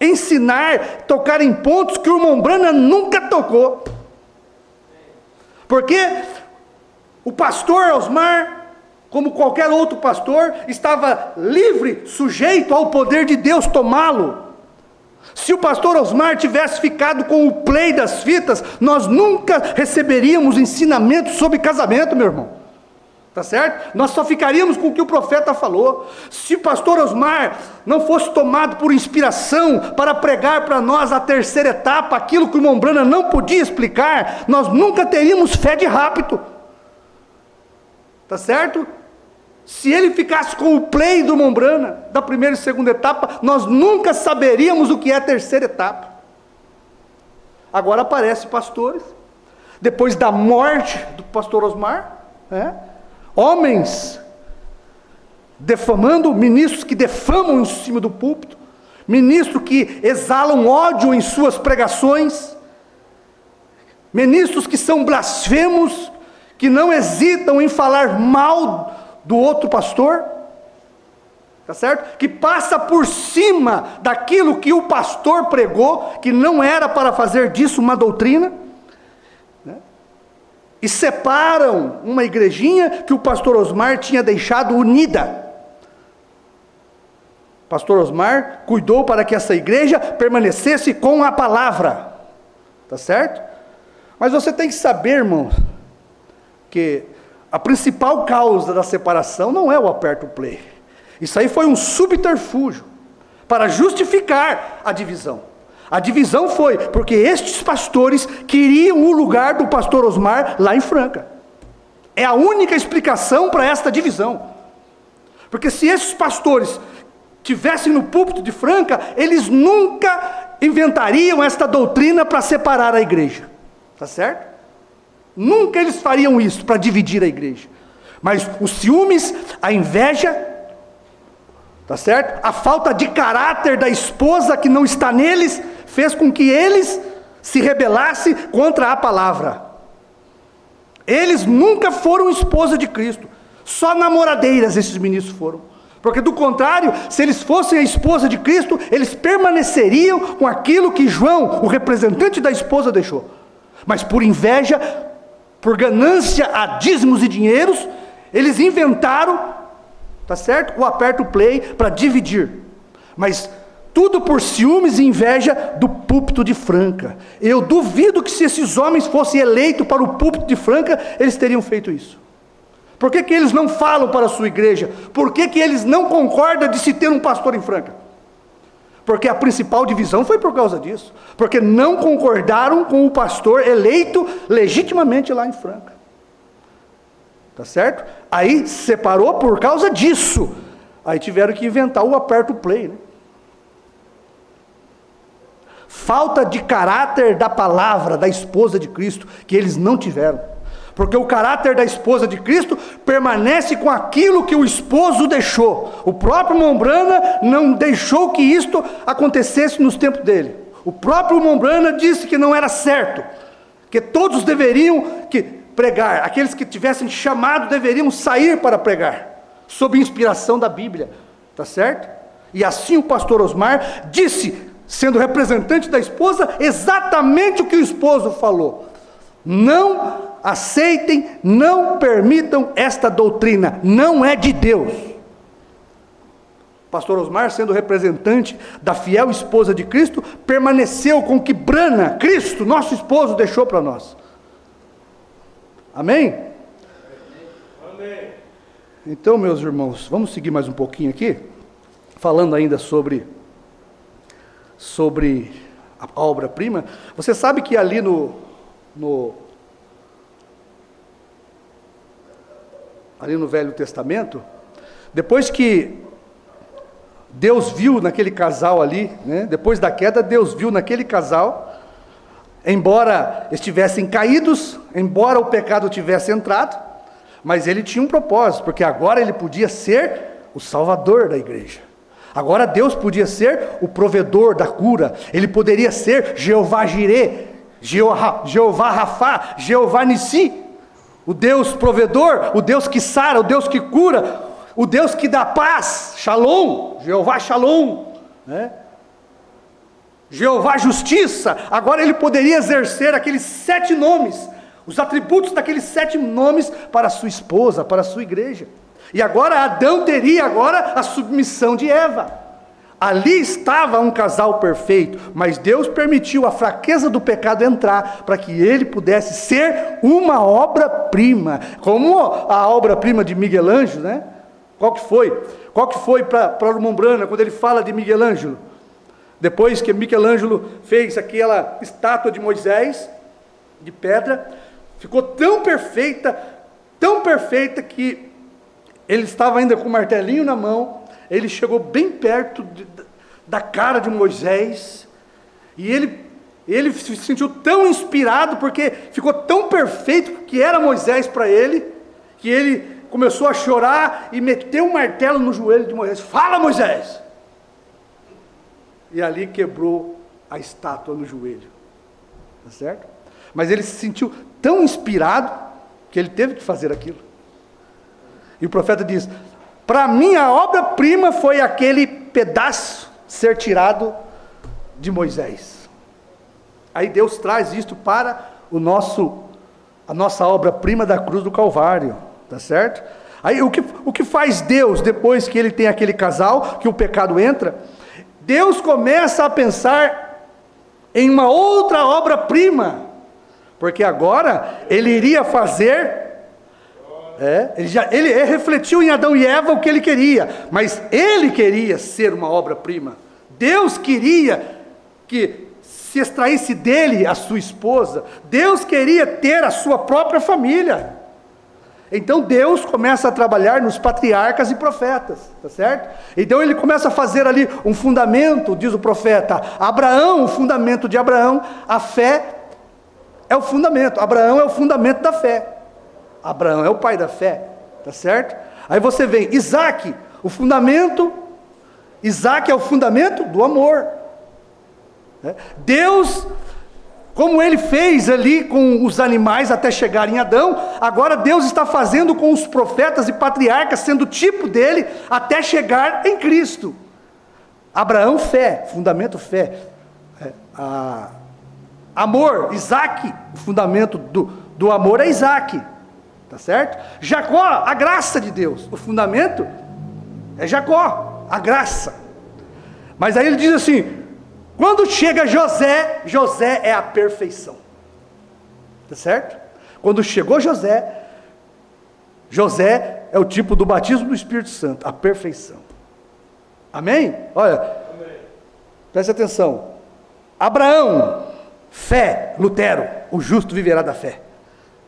ensinar, tocar em pontos que o irmão Branham nunca tocou. Porque o pastor Osmar, como qualquer outro pastor, estava livre, sujeito ao poder de Deus tomá-lo. Se o pastor Osmar tivesse ficado com o play das fitas, nós nunca receberíamos ensinamentos sobre casamento, meu irmão. Tá certo? Nós só ficaríamos com o que o profeta falou. Se o pastor Osmar não fosse tomado por inspiração para pregar para nós a terceira etapa, aquilo que o irmão Branham não podia explicar, nós nunca teríamos fé de rápido. Tá certo? Se ele ficasse com o play do irmão Branham, da primeira e segunda etapa, nós nunca saberíamos o que é a terceira etapa. Agora aparecem pastores, depois da morte do pastor Osmar, homens defamando, ministros que defamam em cima do púlpito, ministros que exalam ódio em suas pregações, ministros que são blasfemos, que não hesitam em falar mal do outro pastor, tá certo? Que passa por cima daquilo que o pastor pregou, que não era para fazer disso uma doutrina, né? E separam uma igrejinha que o pastor Osmar tinha deixado unida. O pastor Osmar cuidou para que essa igreja permanecesse com a palavra, tá certo? Mas você tem que saber, irmão, que a principal causa da separação não é o aperto play. Isso aí foi um subterfúgio para justificar a divisão. A divisão foi porque estes pastores queriam o lugar do pastor Osmar lá em Franca. É a única explicação para esta divisão. Porque se esses pastores tivessem no púlpito de Franca, eles nunca inventariam esta doutrina para separar a igreja. Tá certo? Nunca eles fariam isso para dividir a igreja. Mas os ciúmes, a inveja, tá certo? A falta de caráter da esposa que não está neles, fez com que eles se rebelassem contra a palavra. Eles nunca foram esposa de Cristo. Só namoradeiras esses ministros foram. Porque do contrário, se eles fossem a esposa de Cristo, eles permaneceriam com aquilo que João, o representante da esposa, deixou. Mas por inveja, por ganância a dízimos e dinheiros, eles inventaram, tá certo? O aperto play para dividir. Mas tudo por ciúmes e inveja do púlpito de Franca. Eu duvido que se esses homens fossem eleitos para o púlpito de Franca, eles teriam feito isso. Por que eles não falam para a sua igreja? Por que eles não concordam de se ter um pastor em Franca? Porque a principal divisão foi por causa disso. Porque não concordaram com o pastor eleito legitimamente lá em Franca. Tá certo? Aí separou por causa disso. Aí tiveram que inventar o aperto play, né? Falta de caráter da palavra, da esposa de Cristo, que eles não tiveram. Porque o caráter da esposa de Cristo permanece com aquilo que o esposo deixou. O próprio Mombrana não deixou que isto acontecesse nos tempos dele. O próprio Mombrana disse que não era certo, que todos deveriam pregar, aqueles que tivessem chamado deveriam sair para pregar, sob inspiração da Bíblia, tá certo? E assim o pastor Osmar disse, sendo representante da esposa, exatamente o que o esposo falou: não aceitem, não permitam esta doutrina, não é de Deus. Pastor Osmar, sendo representante da fiel esposa de Cristo, permaneceu com o que Brana, Cristo, nosso esposo, deixou para nós. Amém? Amém? Então, meus irmãos, vamos seguir mais um pouquinho aqui, falando ainda sobre a obra-prima. Você sabe que ali ali no Velho Testamento, depois que Deus viu naquele casal ali, né, depois da queda, Deus viu naquele casal, embora estivessem caídos, embora o pecado tivesse entrado, mas ele tinha um propósito, porque agora ele podia ser o salvador da igreja. Agora Deus podia ser o provedor da cura, ele poderia ser Jeová Jireh, Jeová Rafá, Jeová Nissi, o Deus provedor, o Deus que sara, o Deus que cura, o Deus que dá paz, Shalom, Jeová Shalom, né? Jeová Justiça. Agora ele poderia exercer aqueles 7 nomes, os atributos daqueles 7 nomes para a sua esposa, para a sua igreja. E agora Adão teria agora a submissão de Eva. Ali estava um casal perfeito, mas Deus permitiu a fraqueza do pecado entrar, para que ele pudesse ser uma obra-prima, como a obra-prima de Miguel Ângelo, né? Qual que foi para o Mombrana, quando ele fala de Miguel Ângelo? Depois que Miguel Ângelo fez aquela estátua de Moisés, de pedra, ficou tão perfeita que ele estava ainda com o martelinho na mão, ele chegou bem perto da cara de Moisés, e ele se sentiu tão inspirado, porque ficou tão perfeito que era Moisés para ele, que ele começou a chorar e meteu um martelo no joelho de Moisés. Fala, Moisés! E ali quebrou a estátua no joelho, tá certo? Mas ele se sentiu tão inspirado, que ele teve que fazer aquilo. E o profeta diz: para mim a obra-prima foi aquele pedaço ser tirado de Moisés. Aí Deus traz isto para a nossa obra-prima da cruz do Calvário, tá certo? Aí o que faz Deus depois que ele tem aquele casal, que o pecado entra? Deus começa a pensar em uma outra obra-prima, porque agora ele iria fazer... Ele refletiu em Adão e Eva o que ele queria, mas ele queria ser uma obra-prima. Deus queria que se extraísse dele a sua esposa. Deus queria ter a sua própria família. Então Deus começa a trabalhar nos patriarcas e profetas, tá certo? Então ele começa a fazer ali um fundamento, diz o profeta Abraão, o fundamento de Abraão. A fé é o fundamento, Abraão é o fundamento da fé. Abraão é o pai da fé, tá certo? Aí você vem, Isaac é o fundamento do amor. Deus, como ele fez ali com os animais até chegar em Adão, agora Deus está fazendo com os profetas e patriarcas, sendo tipo dele, até chegar em Cristo. Abraão, fé, fundamento fé. Amor, Isaac, o fundamento do amor é Isaac. Tá certo? Jacó, a graça de Deus, o fundamento é Jacó, a graça. Mas aí ele diz assim: quando chega José, José é a perfeição. Tá certo? Quando chegou José, José é o tipo do batismo do Espírito Santo, a perfeição. Amém? Olha, amém. Preste atenção. Abraão, fé, Lutero, o justo viverá da fé.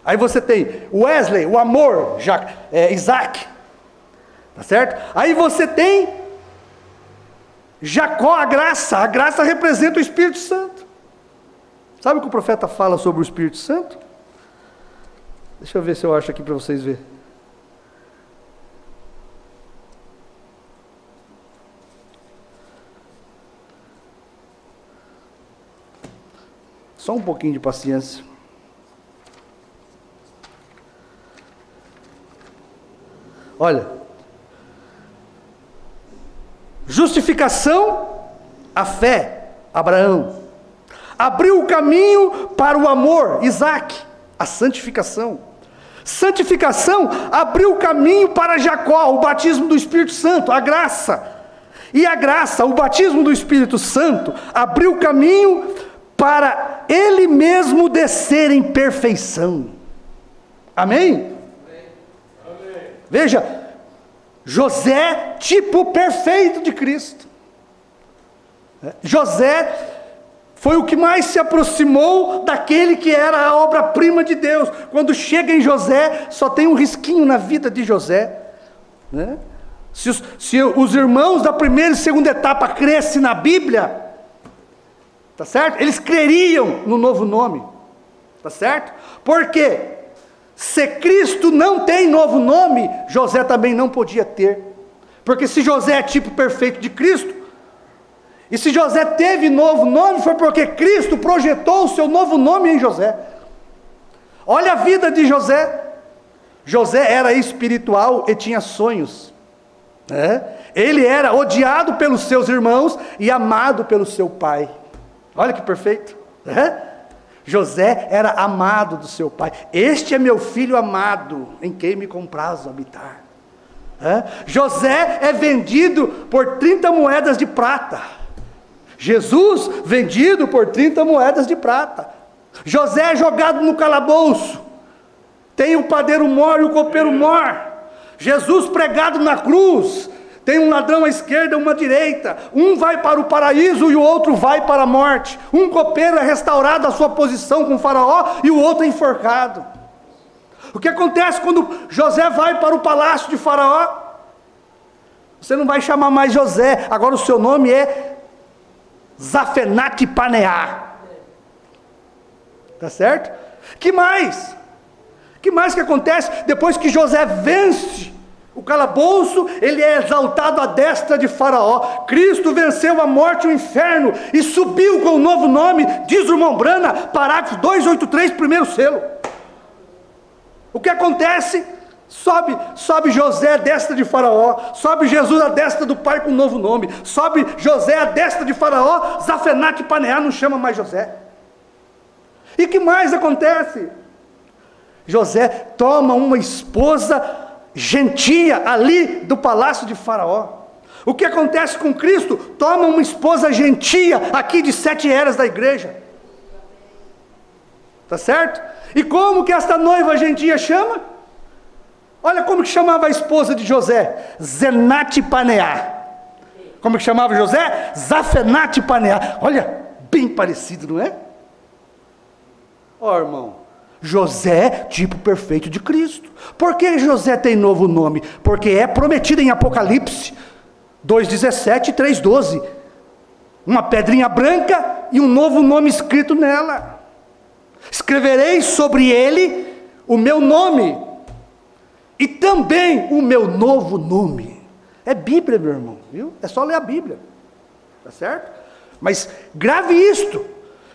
Aí você tem Wesley, o amor, Isaac, tá certo? Aí você tem Jacó, a graça representa o Espírito Santo. Sabe o que o profeta fala sobre o Espírito Santo? Deixa eu ver se eu acho aqui para vocês verem. Só um pouquinho de paciência. Olha, justificação, a fé, Abraão. Abriu o caminho para o amor, Isaac, a santificação. Santificação abriu o caminho para Jacó, o batismo do Espírito Santo, a graça. E a graça, o batismo do Espírito Santo, abriu o caminho para ele mesmo descer em perfeição. Amém? Veja, José, tipo perfeito de Cristo. José foi o que mais se aproximou daquele que era a obra-prima de Deus. Quando chega em José, só tem um risquinho na vida de José, né? Se os irmãos da primeira e segunda etapa crescem na Bíblia, tá certo? Eles creriam no novo nome, tá certo? Por quê? Se Cristo não tem novo nome, José também não podia ter. Porque se José é tipo perfeito de Cristo, e se José teve novo nome, foi porque Cristo projetou o seu novo nome em José. Olha a vida de José. José era espiritual e tinha sonhos. Ele era odiado pelos seus irmãos e amado pelo seu pai. Olha que perfeito. José era amado do seu pai. Este é meu filho amado, em quem me comprazo habitar. José é vendido por 30 moedas de prata. Jesus vendido por 30 moedas de prata. José é jogado no calabouço. Tem o padeiro mor e o copeiro mor. Jesus pregado na cruz. Tem um ladrão à esquerda e uma à direita. Um vai para o paraíso e o outro vai para a morte. Um copeiro é restaurado à sua posição com o faraó e o outro é enforcado. O que acontece quando José vai para o palácio de faraó? Você não vai chamar mais José. Agora o seu nome é Zafenate Paneá. Tá certo? Que mais? Que mais que acontece? Depois que José vence o calabouço, ele é exaltado à destra de Faraó. Cristo venceu a morte e o inferno e subiu com o novo nome, diz o irmão Brana, parágrafo 283, primeiro selo. O que acontece? Sobe José à destra de Faraó, sobe Jesus à destra do Pai com um novo nome, sobe José à destra de Faraó, Zafenate Paneá não chama mais José. E que mais acontece? José toma uma esposa gentia ali do palácio de Faraó. O que acontece com Cristo? Toma uma esposa gentia aqui de 7 eras da igreja. Tá certo? E como que esta noiva gentia chama? Olha como que chamava a esposa de José, Zenate Paneá. Como que chamava José? Zafenate Paneá. Olha, bem parecido, não é? Ó, irmão, José, tipo perfeito de Cristo. Por que José tem novo nome? Porque é prometido em Apocalipse 2,17 e 3,12. Uma pedrinha branca e um novo nome escrito nela. Escreverei sobre ele o meu nome e também o meu novo nome. É Bíblia, meu irmão, viu? É só ler a Bíblia, tá certo? Mas grave isto: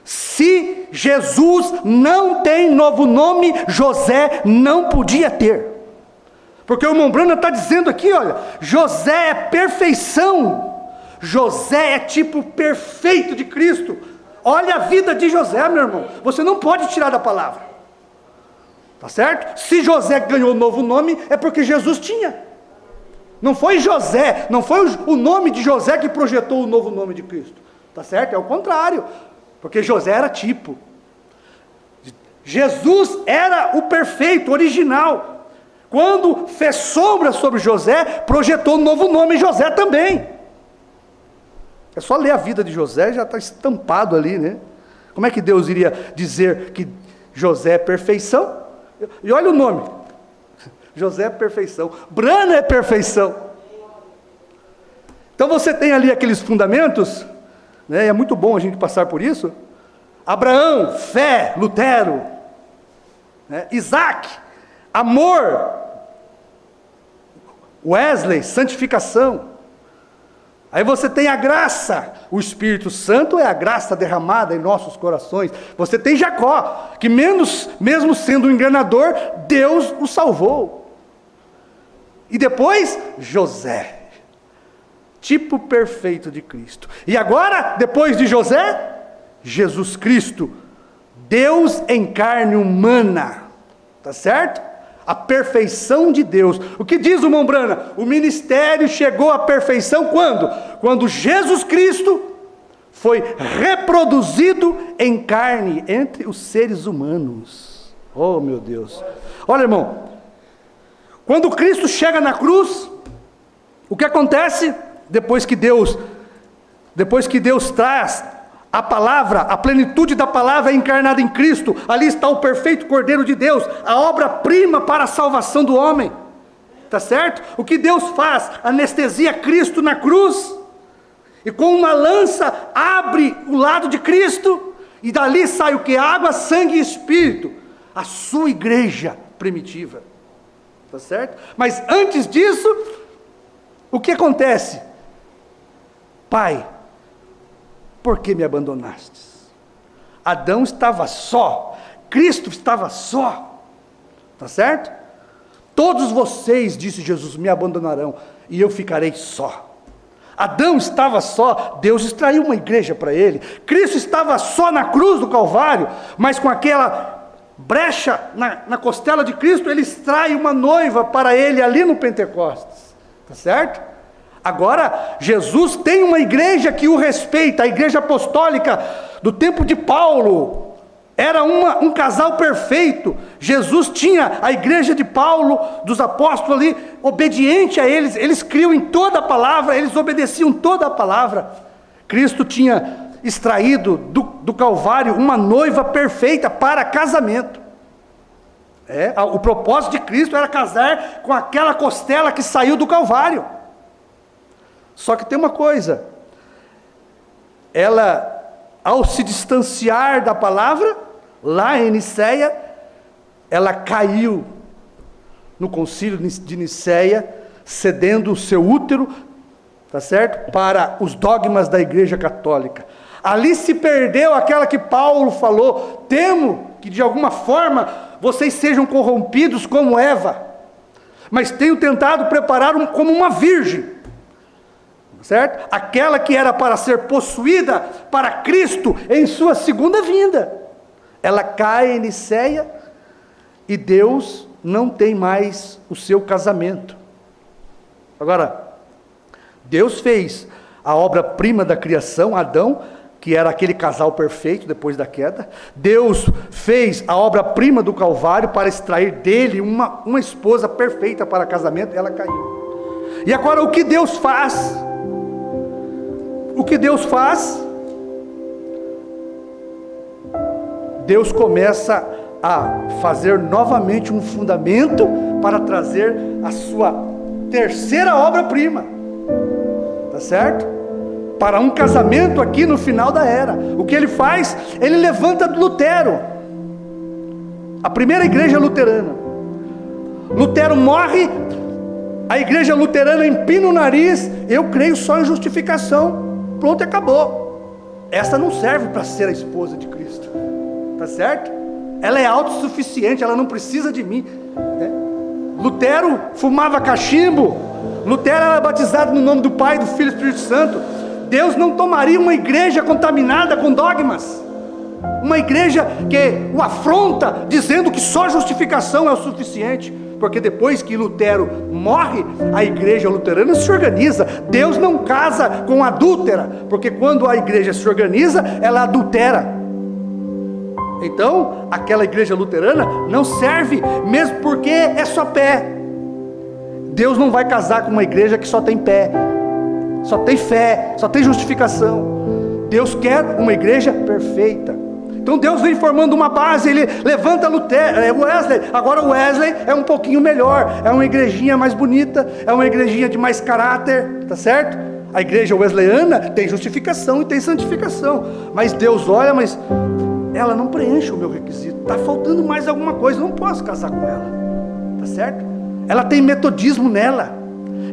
se Jesus não tem novo nome, José não podia ter. Porque o irmão Brana está dizendo aqui, olha, José é perfeição. José é tipo perfeito de Cristo. Olha a vida de José, meu irmão. Você não pode tirar da palavra. Tá certo? Se José ganhou um novo nome, é porque Jesus tinha. Não foi José, não foi o nome de José que projetou o novo nome de Cristo. Tá certo? É o contrário. Porque José era tipo. Jesus era o perfeito, original. Quando fez sombra sobre José, projetou um novo nome em José também. É só ler a vida de José, já está estampado ali, né? Como é que Deus iria dizer que José é perfeição? E olha o nome, José é perfeição, Brana é perfeição. Então você tem ali aqueles fundamentos, né? É muito bom a gente passar por isso. Abraão, fé, Lutero, né? Isaac, amor, Wesley, santificação. Aí você tem a graça, o Espírito Santo é a graça derramada em nossos corações. Você tem Jacó, que mesmo sendo um enganador, Deus o salvou. E depois, José, tipo perfeito de Cristo. E agora, depois de José, Jesus Cristo, Deus em carne humana, tá certo? A perfeição de Deus. O que diz o irmão Brana? O ministério chegou à perfeição quando? Quando Jesus Cristo foi reproduzido em carne entre os seres humanos. Oh, meu Deus. Olha, irmão, quando Cristo chega na cruz, o que acontece? Depois que Deus traz a palavra, a plenitude da palavra é encarnada em Cristo, ali está o perfeito Cordeiro de Deus, a obra-prima para a salvação do homem, está certo? O que Deus faz? Anestesia Cristo na cruz, e com uma lança abre o lado de Cristo, e dali sai o que? Água, sangue e Espírito, a sua igreja primitiva, está certo? Mas antes disso, o que acontece? Pai, por que me abandonastes? Adão estava só, Cristo estava só, está certo? Todos vocês, disse Jesus, me abandonarão, e eu ficarei só. Adão estava só, Deus extraiu uma igreja para ele. Cristo estava só na cruz do Calvário, mas com aquela brecha na costela de Cristo, ele extrai uma noiva para ele ali no Pentecostes, está certo? Agora, Jesus tem uma igreja que o respeita, a igreja apostólica do tempo de Paulo, era um casal perfeito. Jesus tinha a igreja de Paulo, dos apóstolos ali, obediente a eles criam em toda a palavra, eles obedeciam toda a palavra. Cristo tinha extraído do Calvário uma noiva perfeita para casamento. O propósito de Cristo era casar com aquela costela que saiu do Calvário. Só que tem uma coisa, ela, ao se distanciar da palavra, lá em Niceia, ela caiu no concílio de Niceia, cedendo o seu útero, tá certo? Para os dogmas da igreja católica. Ali se perdeu aquela que Paulo falou, temo que de alguma forma vocês sejam corrompidos como Eva, mas tenho tentado preparar como uma virgem, certo? Aquela que era para ser possuída para Cristo em sua segunda vinda. Ela cai em Niceia e Deus não tem mais o seu casamento. Agora, Deus fez a obra-prima da criação, Adão, que era aquele casal perfeito depois da queda. Deus fez a obra-prima do Calvário para extrair dele uma esposa perfeita para casamento, ela caiu. E agora o que Deus faz? O que Deus faz? Deus começa a fazer novamente um fundamento para trazer a sua terceira obra-prima, tá certo? Para um casamento aqui no final da era. O que ele faz? Ele levanta Lutero, a primeira igreja luterana. Lutero morre, a igreja luterana empina o nariz, eu creio só em justificação. Pronto, acabou. Essa não serve para ser a esposa de Cristo, tá certo? Ela é autossuficiente, ela não precisa de mim, né? Lutero fumava cachimbo, Lutero era batizado no nome do Pai, do Filho e do Espírito Santo. Deus não tomaria uma igreja contaminada com dogmas, uma igreja que o afronta, dizendo que só justificação é o suficiente, porque depois que Lutero morre, a igreja luterana se organiza. Deus não casa com adúltera, porque quando a igreja se organiza, ela adultera. Então, aquela igreja luterana não serve, mesmo porque é só pé. Deus não vai casar com uma igreja que só tem pé. só tem fé, só tem justificação. Deus quer uma igreja perfeita. Então Deus vem formando uma base, Ele levanta Wesley. Agora o Wesley é um pouquinho melhor, é uma igrejinha mais bonita, é uma igrejinha de mais caráter, tá certo? A igreja wesleyana tem justificação e tem santificação, mas Deus olha, mas ela não preenche o meu requisito, está faltando mais alguma coisa, eu não posso casar com ela, tá certo? Ela tem metodismo nela,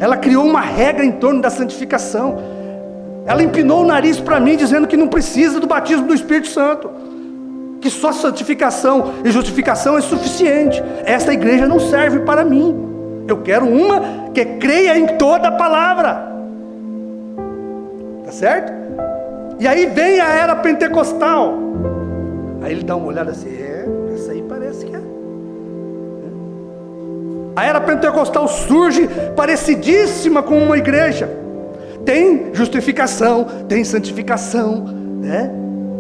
ela criou uma regra em torno da santificação, ela empinou o nariz para mim dizendo que não precisa do batismo do Espírito Santo, que só santificação e justificação é suficiente. Esta igreja não serve para mim, eu quero uma que creia em toda a palavra, tá certo? E aí vem a era pentecostal, aí ele dá uma olhada assim, essa aí parece que é. A era pentecostal surge parecidíssima com uma igreja, tem justificação, tem santificação, né?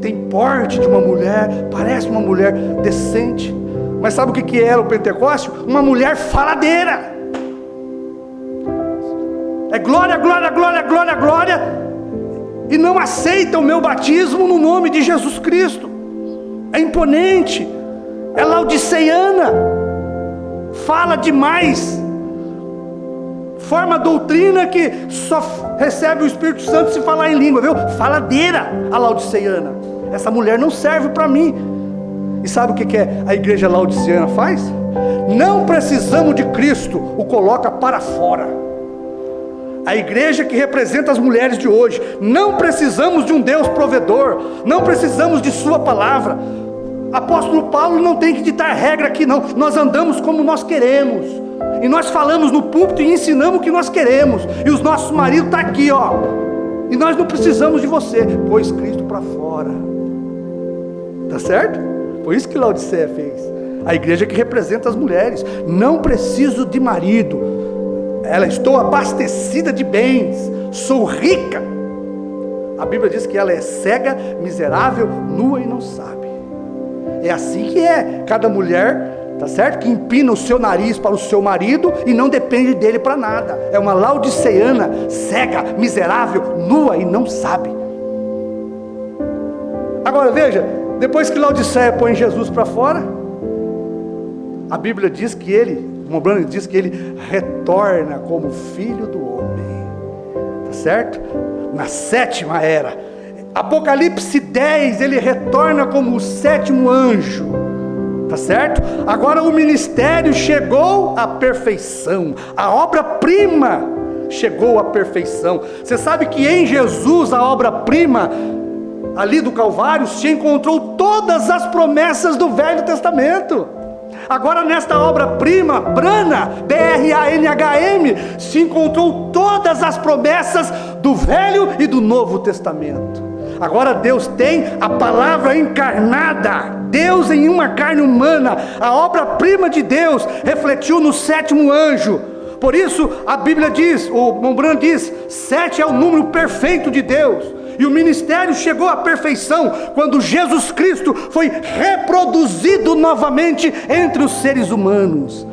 Tem porte de uma mulher, parece uma mulher decente, mas sabe o que era o Pentecostes? Uma mulher faladeira, é glória, glória, glória, glória, glória, e não aceita o meu batismo no nome de Jesus Cristo, é imponente, é laodiceiana, fala demais, forma doutrina que só recebe o Espírito Santo se falar em língua, viu? Faladeira a laodiceiana. Essa mulher não serve para mim. E sabe o que a igreja laodiceana faz? Não precisamos de Cristo, o coloca para fora. A igreja que representa as mulheres de hoje, não precisamos de um Deus provedor, não precisamos de sua palavra. Apóstolo Paulo não tem que ditar regra aqui não, nós andamos como nós queremos, e nós falamos no púlpito e ensinamos o que nós queremos, e os nossos maridos estão aqui, ó, e nós não precisamos de você, pôs Cristo para fora, tá certo? Foi isso que Laodiceia fez, a igreja que representa as mulheres, não preciso de marido, estou abastecida de bens, sou rica, a Bíblia diz que ela é cega, miserável, nua e não sabe. É assim que é cada mulher, tá certo? Que empina o seu nariz para o seu marido e não depende dele para nada. É uma laodiceiana, cega, miserável, nua e não sabe. Agora veja, depois que Laodiceia põe Jesus para fora, a Bíblia diz que Mombrano diz que ele retorna como filho do homem, tá certo? Na sétima era. Apocalipse 10, ele retorna como o sétimo anjo, tá certo? Agora o ministério chegou à perfeição, a obra-prima chegou à perfeição. Você sabe que em Jesus, a obra-prima, ali do Calvário, se encontrou todas as promessas do Velho Testamento. Agora nesta obra-prima, Brana, B-R-A-N-H-M, se encontrou todas as promessas do Velho e do Novo Testamento. Agora Deus tem a palavra encarnada, Deus em uma carne humana, a obra-prima de Deus refletiu no sétimo anjo. Por isso a Bíblia diz, o Mombrano diz, 7 é o número perfeito de Deus. E o ministério chegou à perfeição quando Jesus Cristo foi reproduzido novamente entre os seres humanos.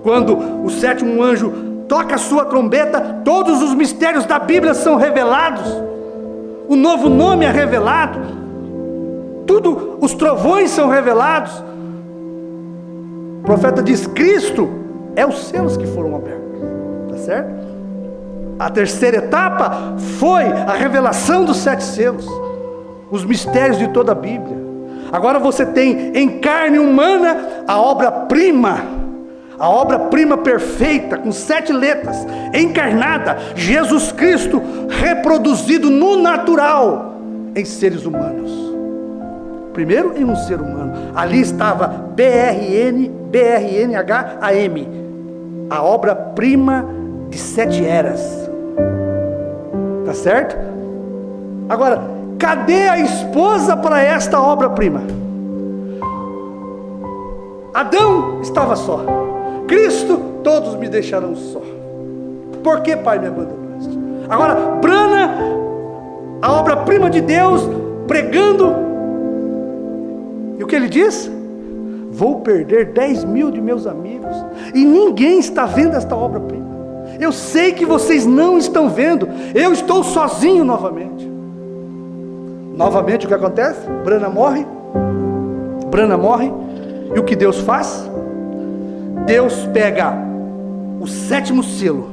Quando o sétimo anjo toca a sua trombeta, todos os mistérios da Bíblia são revelados. O novo nome é revelado, tudo, os trovões são revelados. O profeta diz, Cristo é os selos que foram abertos, tá certo? A terceira etapa foi a revelação dos 7 selos, os mistérios de toda a Bíblia. Agora você tem em carne humana a obra-prima perfeita, com 7 letras, encarnada, Jesus Cristo reproduzido no natural, em seres humanos. Primeiro em um ser humano, ali estava B-R-N-H-A-M, a obra-prima de 7 eras, tá certo? Agora, cadê a esposa para esta obra-prima? Adão estava só, Cristo, todos me deixarão só. Por que, Pai, me abandonaste? Agora, Brana, a obra-prima de Deus, pregando, e o que ele diz? Vou perder 10.000 de meus amigos, e ninguém está vendo esta obra-prima. Eu sei que vocês não estão vendo. Eu estou sozinho novamente. Novamente o que acontece? Brana morre. E o que Deus faz? Deus pega o sétimo selo.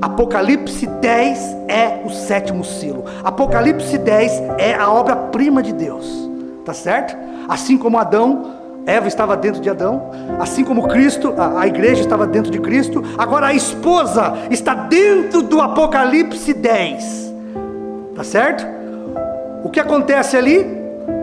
Apocalipse 10 é o sétimo selo. Apocalipse 10 é a obra-prima de Deus. Tá certo? Assim como Adão, Eva estava dentro de Adão, assim como Cristo, a igreja estava dentro de Cristo, agora a esposa está dentro do Apocalipse 10. Tá certo? O que acontece ali?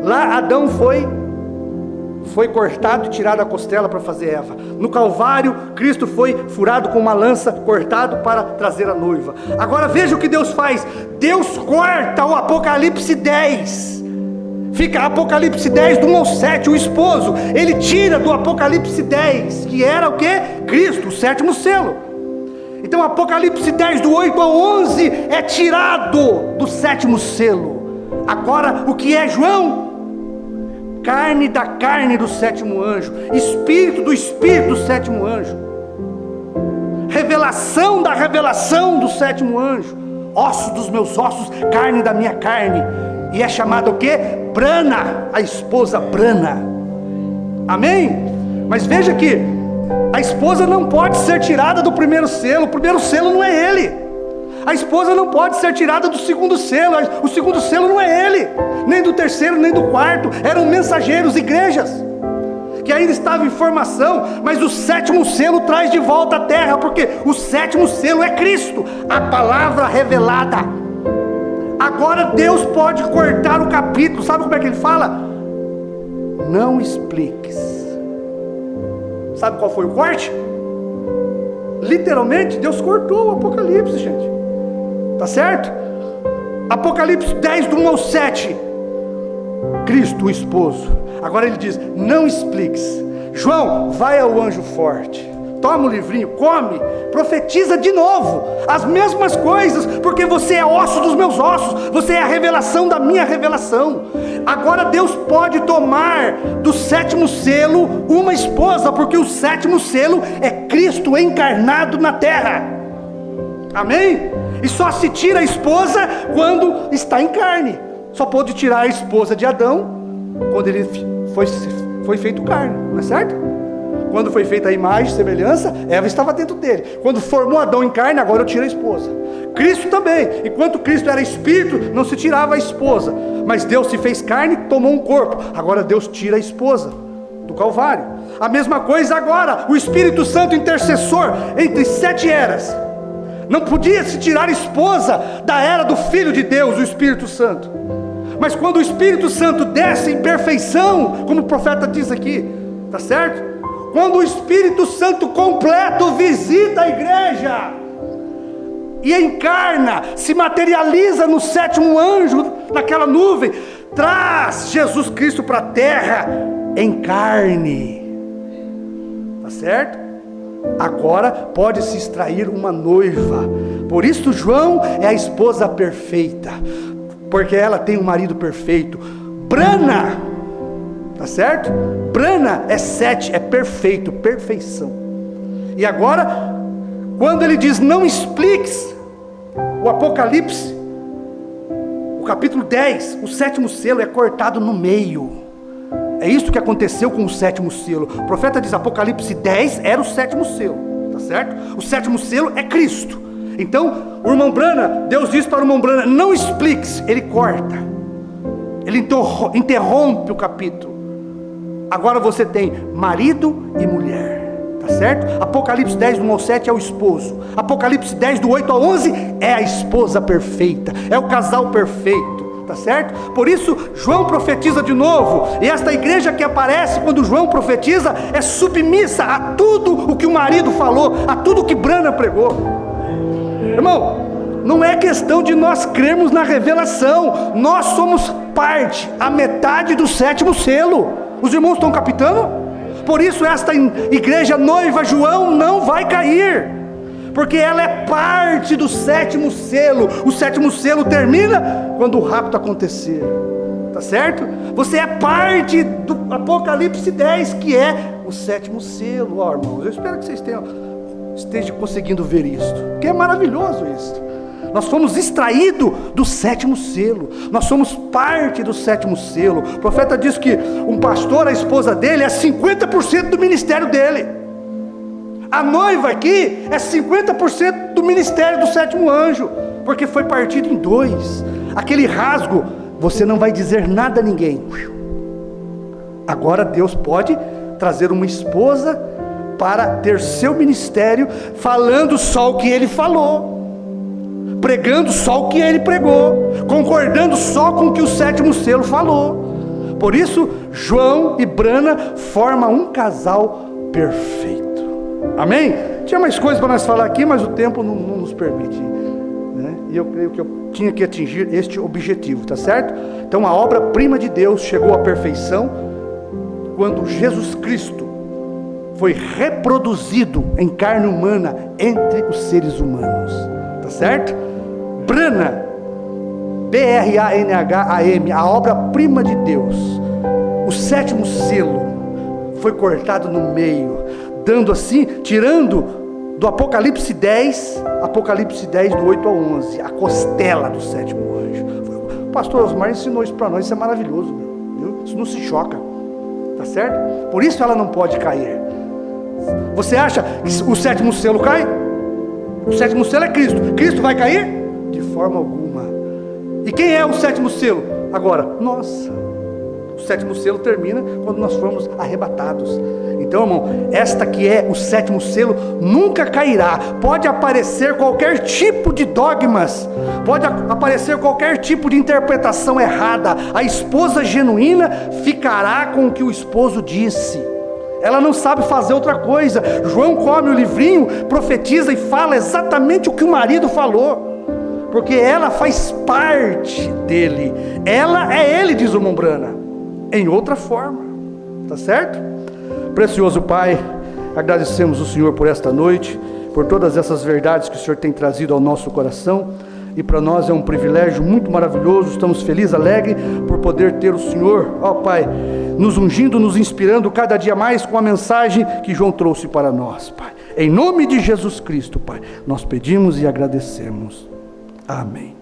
Lá Adão foi cortado e tirado a costela para fazer Eva. No Calvário, Cristo foi furado com uma lança, cortado para trazer a noiva. Agora veja o que Deus faz. Deus corta o Apocalipse 10. Fica Apocalipse 10 do 1 ao 7, o esposo. Ele tira do Apocalipse 10, que era o que? Cristo, o sétimo selo. Então Apocalipse 10 do 8 ao 11 é tirado do sétimo selo. Agora o que é João? Carne da carne do sétimo anjo, espírito do espírito do sétimo anjo, revelação da revelação do sétimo anjo, osso dos meus ossos, carne da minha carne. E é chamada o que? Brana, a esposa Brana. Amém? Mas veja que a esposa não pode ser tirada do primeiro selo. O primeiro selo não é ele. A esposa não pode ser tirada do segundo selo. O segundo selo não é ele, nem do terceiro, nem do quarto. Eram mensageiros, igrejas que ainda estavam em formação. Mas o sétimo selo traz de volta a terra, porque o sétimo selo é Cristo, a palavra revelada. Agora Deus pode cortar o capítulo. Sabe como é que ele fala? Não expliques. Sabe qual foi o corte? Literalmente Deus cortou o Apocalipse, gente. Tá certo? Apocalipse 10 do 1 ao 7. Cristo, o esposo. Agora ele diz, não expliques. João, vai ao anjo forte, toma o livrinho, come, profetiza de novo as mesmas coisas, porque você é osso dos meus ossos, você é a revelação da minha revelação. Agora Deus pode tomar do sétimo selo uma esposa, porque o sétimo selo é Cristo encarnado na terra. Amém? E só se tira a esposa quando está em carne. Só pôde tirar a esposa de Adão quando ele foi feito carne, não é certo? Quando foi feita a imagem, semelhança, Eva estava dentro dele. Quando formou Adão em carne, agora eu tiro a esposa. Cristo também, enquanto Cristo era espírito, não se tirava a esposa. Mas Deus se fez carne, tomou um corpo. Agora Deus tira a esposa do Calvário. A mesma coisa agora, o Espírito Santo intercessor entre 7 eras. Não podia se tirar a esposa da era do Filho de Deus, o Espírito Santo. Mas quando o Espírito Santo desce em perfeição, como o profeta diz aqui, tá certo? Quando o Espírito Santo completo visita a igreja e encarna, se materializa no sétimo anjo, naquela nuvem, traz Jesus Cristo para a terra em carne, tá certo? Agora pode se extrair uma noiva. Por isso João é a esposa perfeita, porque ela tem um marido perfeito. Brana, tá certo? Brana é 7, é perfeito, perfeição. E agora, quando ele diz não expliques, o Apocalipse, o capítulo 10, o sétimo selo é cortado no meio. É isso que aconteceu com o sétimo selo. O profeta diz, Apocalipse 10 era o sétimo selo, tá certo? O sétimo selo é Cristo. Então, o irmão Brana, Deus diz para o irmão Brana, não expliques, ele corta. Ele interrompe o capítulo. Agora você tem marido e mulher, tá certo? Apocalipse 10 do 1 ao 7 é o esposo. Apocalipse 10 do 8 ao 11 é a esposa perfeita, é o casal perfeito, tá certo? Por isso João profetiza de novo. E esta igreja que aparece quando João profetiza é submissa a tudo o que o marido falou, a tudo o que Brana pregou. Irmão, não é questão de nós crermos na revelação. Nós somos parte, a metade do sétimo selo. Os irmãos estão captando? Por isso esta igreja noiva João não vai cair, porque ela é parte do sétimo selo. O sétimo selo termina quando o rapto acontecer, tá certo? Você é parte do Apocalipse 10, que é o sétimo selo. Ó, irmãos, eu espero que vocês tenham esteja conseguindo ver isto, que é maravilhoso isso. Nós fomos extraídos do 7º selo, nós somos parte do 7º selo. O profeta diz que um pastor, a esposa dele, é 50% do ministério dele. A noiva aqui é 50% do ministério do 7º anjo, porque foi partido em 2. Aquele rasgo, você não vai dizer nada a ninguém. Agora Deus pode trazer uma esposa para ter seu ministério, falando só o que ele falou, pregando só o que ele pregou, concordando só com o que o 7º selo falou. Por isso, João e Brana formam um casal perfeito. Amém? Tinha mais coisas para nós falar aqui, mas o tempo não nos permite, né? E eu creio que eu tinha que atingir este objetivo, tá certo? Então a obra-prima de Deus chegou à perfeição quando Jesus Cristo foi reproduzido em carne humana entre os seres humanos, tá certo? Brana, B-R-A-N-H-A-M, a obra-prima de Deus, o 7º selo foi cortado no meio, dando assim, tirando do Apocalipse 10 do 8 ao 11, a costela do 7º anjo. O pastor Osmar ensinou isso para nós, isso é maravilhoso, viu? Isso não se choca, tá certo? Por isso ela não pode cair. Você acha que o 7º selo cai? O 7º selo é Cristo. Cristo vai cair? De forma alguma. E quem é o 7º selo? Agora, nós. O 7º selo termina quando nós formos arrebatados. Então, irmão, esta que é o 7º selo nunca cairá. Pode aparecer qualquer tipo de dogmas, pode aparecer qualquer tipo de interpretação errada. A esposa genuína ficará com o que o esposo disse. Ela não sabe fazer outra coisa. João come o livrinho, profetiza e fala exatamente o que o marido falou, porque ela faz parte dele. Ela é ele, diz o Mombrana, em outra forma, tá certo? Precioso Pai, agradecemos o Senhor por esta noite, por todas essas verdades que o Senhor tem trazido ao nosso coração, e para nós é um privilégio muito maravilhoso. Estamos felizes, alegres por poder ter o Senhor, ó Pai, nos ungindo, nos inspirando cada dia mais com a mensagem que João trouxe para nós, Pai. Em nome de Jesus Cristo, Pai, nós pedimos e agradecemos. Amém.